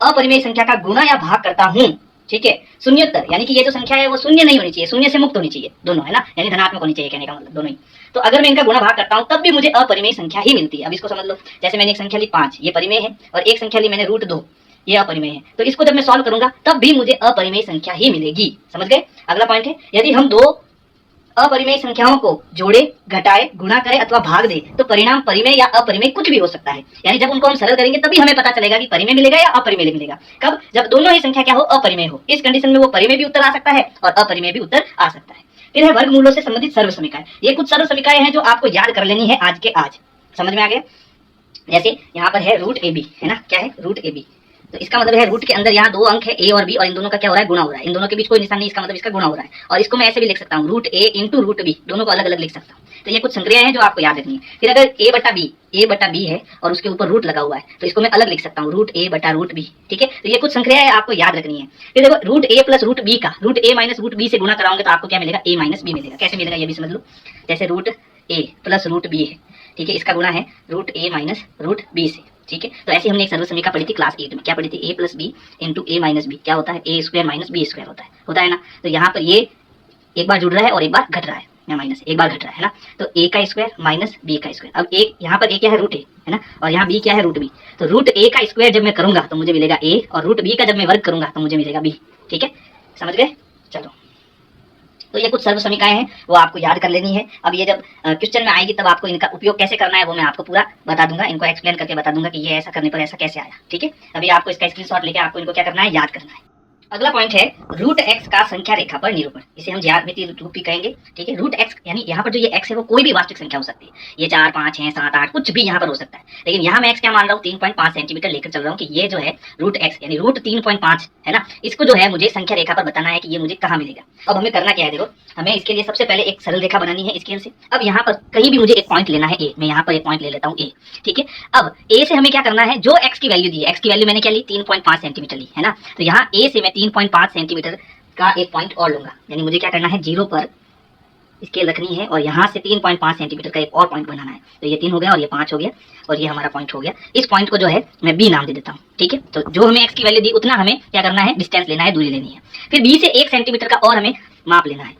S1: अपरिमेय संख्या का गुणा या भाग करता हूं, ठीक है, शून्योत्तर, यानी कि ये जो संख्या है वो शून्य नहीं होनी चाहिए, शून्य से मुक्त होनी चाहिए दोनों, है ना, यानी धनात्मक होनी चाहिए, कहने का मतलब दोनों ही। तो अगर मैं इनका गुणा भाग करता हूं तब भी मुझे अपरिमेय संख्या ही मिलती है। अब इसको समझ लो, जैसे मैंने एक संख्या ली 5, ये परिमेय है, और एक संख्या ली मैंने √2, ये अपरिमेय है, तो इसको जब मैं सॉल्व करूंगा तब भी मुझे अपरिमेय संख्या ही मिलेगी। समझ गए? अगला पॉइंट है, यदि हम दो अपरिमेय संख्याओं को जोड़े, घटाए, गुणा करे अथवा भाग दे तो परिणाम परिमेय या अपरिमेय कुछ भी हो सकता है, यानी जब उनको हम सरल करेंगे तभी हमें पता चलेगा कि परिमेय मिलेगा या अपरिमेय मिलेगा। कब? जब दोनों ही संख्या क्या हो, अपरिमेय हो। इस कंडीशन में वो परिमेय भी उत्तर आ सकता है और अपरिमेय भी उत्तर आ सकता है। फिर है वर्गमूलों से संबंधित सर्व समीकरण। ये कुछ सर्व समीकरण हैं जो आपको याद कर लेनी है आज के आज। समझ में आ गया? जैसे यहाँ पर है √ab, है ना, क्या है, √ab, तो इसका मतलब है रूट के अंदर यहाँ 2 अंक है a और b, और इन दोनों का क्या हो रहा है, गुणा हो रहा है। इन दोनों के बीच कोई निशान नहीं, इसका मतलब इसका गुणा हो रहा है। और इसको मैं ऐसे भी लिख सकता हूँ, √a × √b, दोनों को अलग अलग लिख सकता हूँ। तो ये कुछ संक्रियाएं हैं जो आपको याद रखनी है। फिर अगर a बटा b है और उसके ऊपर रूट लगा हुआ है तो इसको मैं अलग लिख सकता हूँ, √a बटा √b। ठीक है, तो ये कुछ संक्रियाएं आपको याद रखनी है। फिर देखो, √a + √b का √a - √b से गुणा कराओगे तो आपको क्या मिलेगा, a - b मिलेगा। कैसे मिलेगा ये भी समझ लो। जैसे √a + √b है, ठीक है, इसका गुणा है √a - √b से। ठीक है, तो ऐसे हमने एक सर्व समीकरण पढ़ी थी क्लास 8 में। क्या पढ़ी थी, a + b × a - b, क्या होता है, a² - b² होता है ना। तो यहाँ पर ये एक बार जुड़ रहा है और एक बार घट रहा है, या माइनस एक बार घट रहा है ना, तो a² - b²। अब एक यहाँ पर a क्या है, √a, है ना, और यहाँ b क्या है, √b। तो √a² जब मैं करूंगा तो मुझे मिलेगा a, और √b का जब मैं वर्ग करूंगा तो मुझे मिलेगा b। ठीक है, समझ गए? चलो, तो ये कुछ सर्व समीकरण हैं, वो आपको याद कर लेनी है। अब ये जब क्वेश्चन में आएगी तब आपको इनका उपयोग कैसे करना है वो मैं आपको पूरा बता दूंगा, इनको एक्सप्लेन करके बता दूंगा कि ये ऐसा करने पर ऐसा कैसे आया। ठीक है, अभी आपको इसका स्क्रीनशॉट लेके आपको इनको क्या करना है, याद करना है। अगला पॉइंट है √x का संख्या रेखा पर निरूपण। इसे हम ज्यामितीय रूप भी कहेंगे। ठीक है, √x यानी यहाँ पर जो ये x है वो कोई भी वास्तविक संख्या हो सकती है, ये 4, 5, 6, 7, 8 कुछ भी यहाँ पर हो सकता है, लेकिन यहाँ मैं x क्या मान रहा हूँ, 3.5 सेंटीमीटर लेकर चल रहा हूँ कि ये जो है √x यानी √3.5 है ना, इसको जो है मुझे संख्या रेखा पर बताना है कि ये मुझे कहाँ मिलेगा। अब हमें करना क्या है, देखो, हमें इसके लिए सबसे पहले एक सरल रेखा बनानी है स्केल से। अब यहाँ पर कहीं भी मुझे एक पॉइंट लेना है, ए, मैं यहाँ पर एक पॉइंट ले लेता हूँ, ए। ठीक है, अब ए से हमें क्या करना है, जो x की वैल्यू दी है, x की वैल्यू मैंने क्या ली, 3.5 सेंटीमीटर ली, है ना, तो यहाँ ए से मैं 3.5 सेंटीमीटर का एक पॉइंट और लूंगा, यानी मुझे क्या करना है, 0 पर स्केल रखनी है और यहाँ से 3.5 सेंटीमीटर का एक और पॉइंट बनाना है। तो ये 3 हो गया और ये 5 हो गया और ये हमारा पॉइंट हो गया। इस पॉइंट को जो है मैं b नाम दे देता हूँ। ठीक है, तो जो हमें x की वैल्यू दी उतना हमें क्या करना है, डिस्टेंस लेना है, दूरी लेनी है। फिर b से 1 सेंटीमीटर का और हमें माप लेना है।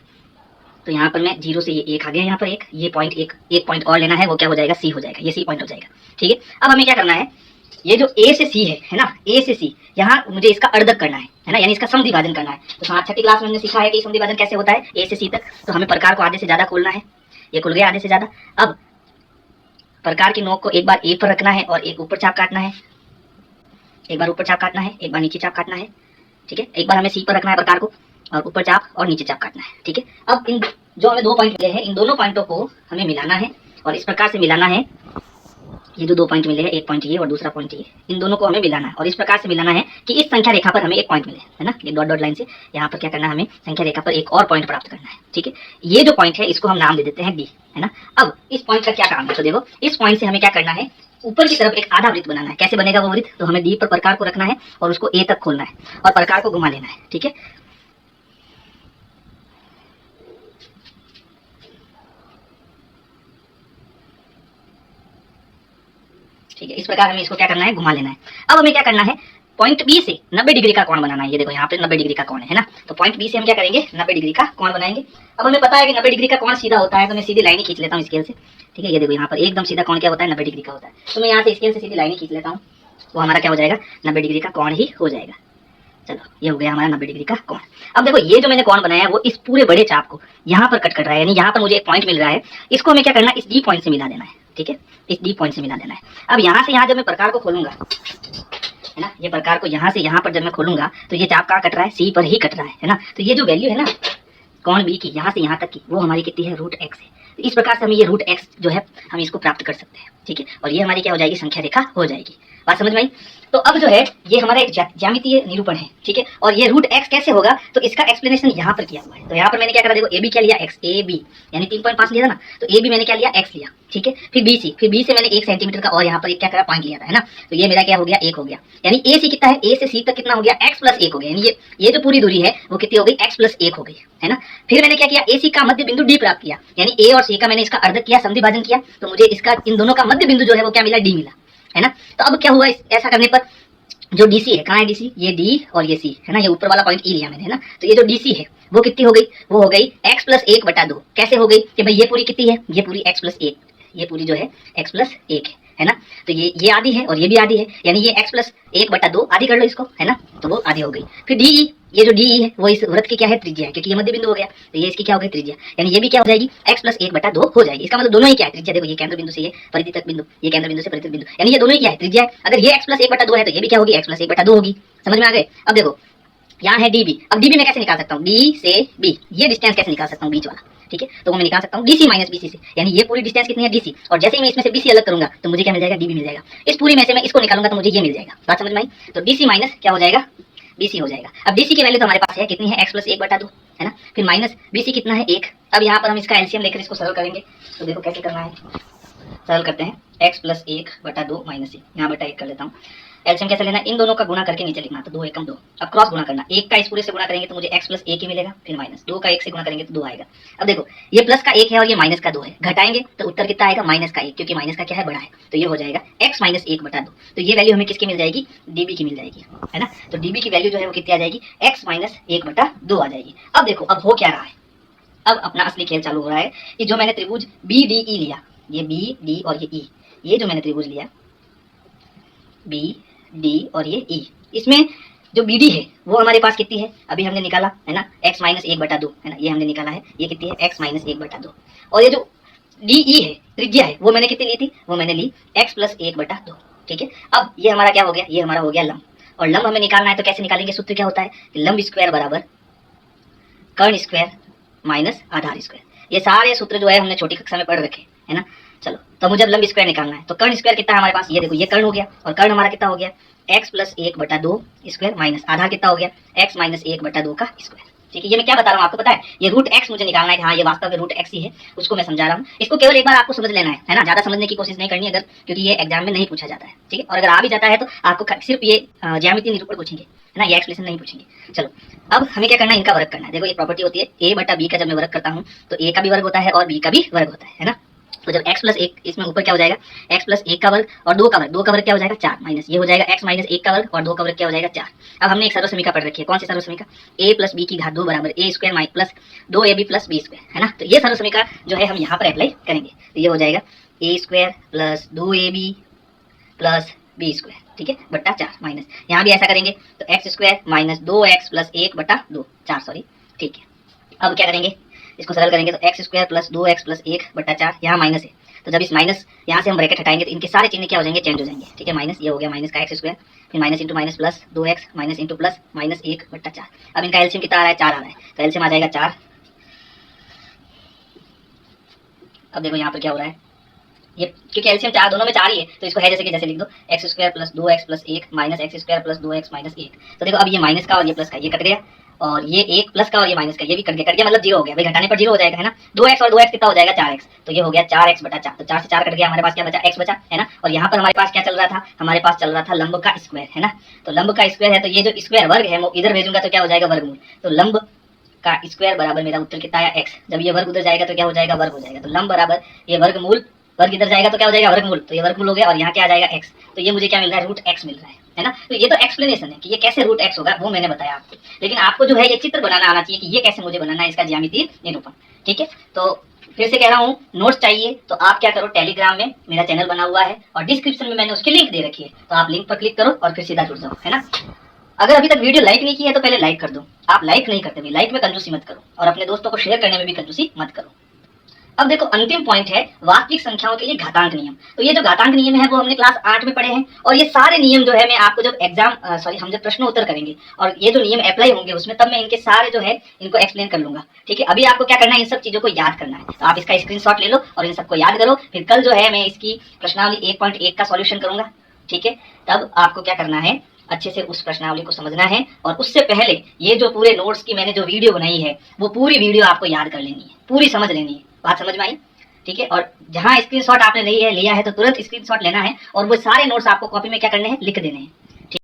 S1: तो यहाँ पर मैं 0 से ये 1 आ गया, यहाँ पर एक ये पॉइंट, एक पॉइंट और लेना है, वो क्या हो जाएगा, c हो जाएगा, ये c पॉइंट हो जाएगा। ठीक है, अब हमें क्या करना है, ये जो a से c है ना, a से c, यहाँ मुझे इसका अर्धक करना है ना, यानी इसका समद्विभाजन करना है। तो 6ठी क्लास में हमने सीखा है कि समद्विभाजन कैसे होता है, a से c तक। तो हमें प्रकार को आधे से ज्यादा खोलना है, ये खुल गया आधे से ज्यादा। अब प्रकार की नोक को एक बार a पर रखना है और एक ऊपर चाप काटना है, एक बार ऊपर चाप काटना है, एक बार नीचे चाप काटना है। ठीक है, एक बार हमें c पर रखना है प्रकार को और ऊपर चाप और नीचे चाप काटना है। ठीक है, अब इन जो हमें 2 पॉइंट मिले हैं, इन दोनों पॉइंटों को हमें मिलाना है और इस प्रकार से मिलाना है। ये जो 2 पॉइंट मिले हैं, एक पॉइंट ये और दूसरा पॉइंट ये, इन दोनों को हमें मिलाना है और इस प्रकार से मिलाना है कि इस संख्या रेखा पर हमें एक पॉइंट मिले, है ना, ये डॉट डॉट लाइन से यहाँ पर क्या करना है, हमें संख्या रेखा पर एक और पॉइंट प्राप्त करना है। ठीक है, ये जो पॉइंट है इसको हम नाम दे देते हैं डी, है ना। अब इस पॉइंट का क्या काम है, तो देखो, इस पॉइंट से हमें क्या करना है, ऊपर की तरफ एक आधा वृत्त बनाना है। कैसे बनेगा वो वृत्त, तो हमें डी पर प्रकार को रखना है और उसको ए तक खोलना है और प्रकार को घुमा लेना है। ठीक है, ठीक है, इस प्रकार हमें इसको क्या करना है, घुमा लेना है। अब हमें क्या करना है, पॉइंट बी से 90 डिग्री का कोण बनाना है। ये देखो यहाँ पे 90 डिग्री का कोण है ना, तो पॉइंट बी से हम क्या करेंगे, 90 डिग्री का कोण बनाएंगे। अब हमें पता है कि 90 डिग्री का कोण सीधा होता है, तो मैं सीधी लाइन ही खींच लेता हूँ स्केल से। ठीक है, ये देखो यहाँ पर एकदम सीधा कोण क्या होता है, 90 डिग्री का होता है। तो मैं यहाँ से स्केल से सीधी लाइन ही खींच लेता हूँ। वो हमारा क्या हो जाएगा, 90 डिग्री का कोण ही हो जाएगा। चलो ये हो गया हमारा 90 डिग्री का कोण। अब देखो ये जो मैंने कोण बनाया है वो इस पूरे बड़े चाप को यहाँ पर कट कर रहा है, यानी यहाँ पर मुझे एक पॉइंट मिल रहा है, इसको हमें क्या करना है, इस डी पॉइंट से मिला देना है। ठीक है, इस डी पॉइंट से मिला देना है। अब यहाँ से यहाँ जब मैं प्रकार को खोलूंगा, है ना, ये प्रकार को यहाँ से यहाँ पर जब मैं खोलूंगा तो ये चाप कहाँ कट रहा है, सी पर ही कट रहा है ना। तो ये जो वैल्यू है ना कोण बी की यहाँ से यहाँ तक की, वो हमारी कितनी है, रूट एक्स है। तो इस प्रकार से हम ये रूट एक्स जो है हम इसको प्राप्त कर सकते हैं। ठीक है, और ये हमारी क्या हो जाएगी, संख्या रेखा हो जाएगी। बात समझ में आई। तो अब जो है ये हमारा एक ज्यामितीय निरूपण है। ठीक है, और ये रूट एक्स कैसे होगा, तो इसका एक्सप्लेनेशन यहाँ पर किया हुआ है। तो यहाँ पर मैंने क्या करा, देखो ए बी क्या लिया, एक्स, ए बी यानी 3.5 लिया था ना, तो ए बी मैंने क्या लिया, एक्स लिया। ठीक है, फिर बी से मैंने 1 सेंटीमीटर का और यहाँ पर एक क्या करा, पॉइंट लिया था, है ना। तो ये मेरा क्या हो गया, 1 हो गया। यानी ए सी कितना है, ए से सी तक कितना हो गया, एक्स प्लस 1 हो गया। यानी ये जो पूरी दूरी है वो कितनी हो गई, एक्स प्लस 1 हो गई, है ना। फिर मैंने क्या किया, ए सी का मध्य बिंदु डी प्राप्त किया, यानी ए और सी का मैंने इसका अर्धक किया, समद्वि भाजन किया, तो मुझे इसका इन दोनों का मध्य बिंदु जो है वो क्या मिला, डी मिला, है ना। तो अब क्या हुआ, ऐसा करने पर जो डीसी है, कहाँ है डीसी, ये डी और ये सी है ना, ये ऊपर वाला पॉइंट ई लिया मैंने, है ना। तो ये जो डीसी है वो कितनी हो गई, वो हो गई x प्लस 1/2। कैसे हो गई कि भाई ये पूरी कितनी है, ये पूरी x प्लस 1, ये पूरी जो है x प्लस 1 है ना। तो ये आधी है और ये भी आधी है, यानी ये x प्लस 1/2 आधी कर लो इसको, है ना, तो वो आधी हो गई। फिर डी, ये जो डी है वो इस वृत्त की क्या है, त्रिज्या है, क्योंकि ये मध्य बिंदु हो गया, तो ये इसकी क्या हो गई, त्रिज्या, यानी ये भी क्या हो जाएगी, x प्लस 1/2 हो जाएगी। इसका मतलब दोनों ही क्या है, त्रिज्या। देखो ये केंद्र बिंदु से ये परिधि तक बिंदु, ये केंद्र बिंदु से परिधि बिंदु, यानी ये दोनों ही क्या है, त्रिज्या है। अगर ये x प्लस 1/2 है तो ये भी क्या होगी, x प्लस 1/2 होगी। समझ में आ गए। अब देखो यहाँ है डी बी, अब डी बी मैं कैसे निकाल सकता हूँ, डी से बी, ये डिस्टेंस कैसे निकाल सकता हूँ, बीच वाला। ठीक है, तो वो मैं निकाल सकता हूँ डीसी माइनस बीसी से, यानी ये पूरी डिस्टेंस कितनी है, डीसी, और जैसे ही मैं इसमें से बीसी अलग करूंगा तो मुझे क्या मिल जाएगा, डीबी मिल जाएगा। इस पूरी में से मैं इसको निकालूंगा तो मुझे ये मिल जाएगा। बात समझ में आई। तो डीसी माइनस क्या हो जाएगा, बीसी हो जाएगा। अब डीसी की वैल्यू तो हमारे पास है कितनी है, x प्लस 1/2, है ना। फिर माइनस बीसी कितना है, 1। अब यहाँ पर हम इसका एलसीएम लेकर इसको सरल करेंगे। तो देखो कैसे करना है, सरल करते हैं, x प्लस 1/2 माइनस 1, यहाँ बटा 1 कर लेता हूँ। एलसीएम कैसे लेना, इन दोनों का गुणा करके नीचे लिखना, तो 2 एकम 2। अब क्रॉस गुणा करना, 1 का इस पूरे से गुणा करेंगे तो मुझे x प्लस 1 ही मिलेगा, फिर माइनस 2 का 1 से गुणा करेंगे तो 2 आएगा। अब देखो ये प्लस का 1 है और ये माइनस का 2 है, घटाएंगे तो उत्तर कितना आएगा, माइनस का 1, क्योंकि माइनस का क्या है, बड़ा है। तो ये हो जाएगा x माइनस 1/2। तो ये वैल्यू हमें किसकी मिल जाएगी, डीबी की मिल जाएगी, है ना। तो डीबी की वैल्यू जो है वो कितनी आ जाएगी, x माइनस 1/2 आ जाएगी। अब देखो अब हो क्या रहा है, अब अपना असली खेल चालू हो रहा है कि जो मैंने त्रिभुज बी डी ई लिया, ये बी डी और ये ई, ये जो मैंने त्रिभुज लिया बी डी और ये ई, इसमें जो बी डी है वो हमारे पास कितनी है, अभी हमने निकाला है ना, x माइनस 1/2, है ना, ये हमने निकाला है, ये कितनी है, x माइनस 1/2। और ये जो डी ई है, त्रिज्या है, वो मैंने कितनी ली थी, वो मैंने ली x प्लस 1/2। ठीक है, अब ये हमारा क्या हो गया, ये हमारा हो गया लंब, और लंब हमें निकालना है तो कैसे निकालेंगे, सूत्र क्या होता है, लंब स्क्वायर बराबर कर्ण स्क्वायर माइनस आधार स्क्वायर। ये सारे सूत्र जो है हमने छोटी कक्षा में पढ़ रखे, है ना। चलो तो मुझे लंब स्क्वायर निकालना है, तो कर्ण स्क्वायर कितना है हमारे पास, ये देखो ये कर्ण हो गया, और कर्ण हमारा कितना हो गया, x प्लस 1/2 स्क्वायर माइनस आधार कितना हो गया, x माइनस 1/2 का स्क्वायर। ठीक है, ये मैं क्या बता रहा हूँ आपको पता है, ये रूट x मुझे निकालना है, हाँ ये वास्तव में रूट x ही है, उसको मैं समझा रहा हूँ। इसको केवल एक बार आपको समझ लेना है ना, ज्यादा समझने की कोशिश नहीं करनी अगर, क्योंकि ये एग्जाम में नहीं पूछा जाता है। ठीक है, और अगर आ भी जाता है तो आपको सिर्फ ये ज्यामितीय निरूपण पूछेंगे, है ना, ये एक्सप्लेनेशन नहीं पूछेंगे। चलो अब हमें क्या करना है, इनका वर्ग करना है। देखो ये प्रॉपर्टी होती है a/b का, जब मैं वर्ग करता हूँ तो a का भी वर्ग होता है और b का भी वर्ग होता है ना। तो जब x प्लस 1, इसमें ऊपर क्या हो जाएगा, x प्लस 1 का वर्ग और 2 का वर्ग, 2 का वर्ग क्या हो जाएगा 4, माइनस ये हो जाएगा x माइनस 1 का वर्ग और 2 का वर्ग क्या हो जाएगा 4। अब हमने एक सर्वसमीका पढ़ रखी है, कौन सी सर्वसमीका, a प्लस बी की घात 2 बराबर a square minus plus 2ab plus b square, है ना। तो ये सर्वसमीका जो है हम यहाँ पर अप्लाई करेंगे, तो ये हो जाएगा a square plus 2ab plus b square, ठीक है, बट्टा 4, माइनस यहाँ भी ऐसा करेंगे तो x square minus 2x plus 1/2, 4 sorry, ठीक है। अब क्या करेंगे, इसको सरल करेंगे तो x square plus 2x plus 1/4, यहाँ माइनस है, तो जब इस माइनस यहाँ से हम ब्रैकेट हटाएंगे तो इनके सारे चिन्ह क्या हो जाएंगे, चेंज हो जाएंगे। ठीक है, माइनस ये हो गया माइनस का x स्क्वायर, फिर minus into minus plus 2x minus into plus minus 1/4। अब इनका एलसीएम कितना आ रहा है, 4 आ रहा है, तो एलसीएम आ जाएगा 4। अब देखो यहाँ पर क्या हो रहा है, ये क्योंकि एलसीएम 4 दोनों में 4 ही है तो इसको है जैसे कि जैसे लिख दो, x square plus 2x plus 1 minus x square plus 2x minus 1। तो देखो अब ये माइनस का और ये प्लस का ये कट गया, और ये 1 प्लस का और ये माइनस का ये भी कट गया मतलब 0 हो गया, भाई घटाने पर 0 हो जाएगा, है ना। 2x और 2x कितना हो जाएगा 4x, तो ये हो गया 4x/4, तो 4 से 4 कट गया, हमारे पास क्या बचा, x बचा, है ना। और यहाँ पर हमारे पास क्या चल रहा था, हमारे पास चल रहा था लंब का स्क्वायर, है ना। तो लंब का स्क्वायर है तो ये जो स्क्वायर वर्ग है वो इधर भेजूंगा तो क्या हो जाएगा, वर्गमूल। तो लंब का स्क्वायर बराबर मेरा उत्तर कितना आया, x। जब ये वर्ग उधर जाएगा तो क्या हो जाएगा, वर्ग हो जाएगा। तो लंब बराबर ये वर्गमूल, वर्ग इधर जाएगा तो क्या हो जाएगा, वर्गमूल, तो ये वर्गमूल हो गया, और यहाँ क्या आ जाएगा x। तो ये मुझे क्या मिल रहा है, रूट x मिल रहा है ना। तो ये तो एक्सप्लेनेशन है कि ये कैसे रूट x होगा, वो मैंने बताया आपको, लेकिन आपको जो है ये चित्र बनाना आना चाहिए कि ये कैसे मुझे बनाना है, इसका ज्यामितीय निरूपण। ठीक है, तो फिर से कह रहा हूँ, नोट्स चाहिए तो आप क्या करो, टेलीग्राम में मेरा चैनल बना हुआ है और डिस्क्रिप्शन में मैंने उसकी लिंक दे रखी है, तो आप लिंक पर क्लिक करो और फिर सीधा जुड़ जाओ, है ना। अगर अभी तक वीडियो लाइक नहीं की है तो पहले लाइक कर दो। आप लाइक नहीं करते, लाइक में कंजूसी मत करो और अपने दोस्तों को शेयर करने में भी कंजूसी मत करो। अब देखो, अंतिम पॉइंट है वास्तविक संख्याओं के लिए घातांक नियम। तो ये जो घातांक नियम है वो हमने क्लास 8 में पढ़े हैं, और ये सारे नियम जो है मैं आपको जब हम जब प्रश्न उत्तर करेंगे और ये जो नियम अप्लाई होंगे उसमें, तब मैं इनके सारे जो है इनको एक्सप्लेन कर लूंगा। ठीक है, अभी आपको क्या करना है, इन सब चीजों को याद करना है। तो आप इसका स्क्रीनशॉट ले लो और इन सबको याद करो। फिर कल जो है मैं इसकी प्रश्नावली 1.1 का सॉल्यूशन करूंगा। ठीक है, तब आपको क्या करना है, अच्छे से उस प्रश्नावली को समझना है, और उससे पहले ये जो पूरे नोट्स की मैंने जो वीडियो बनाई है वो पूरी वीडियो आपको याद कर लेनी है, पूरी समझ लेनी है। बात समझ में आई? ठीक है, और जहां स्क्रीनशॉट आपने लिया है तो तुरंत स्क्रीनशॉट लेना है और वो सारे नोट्स आपको कॉपी में क्या करने हैं, लिख देने हैं।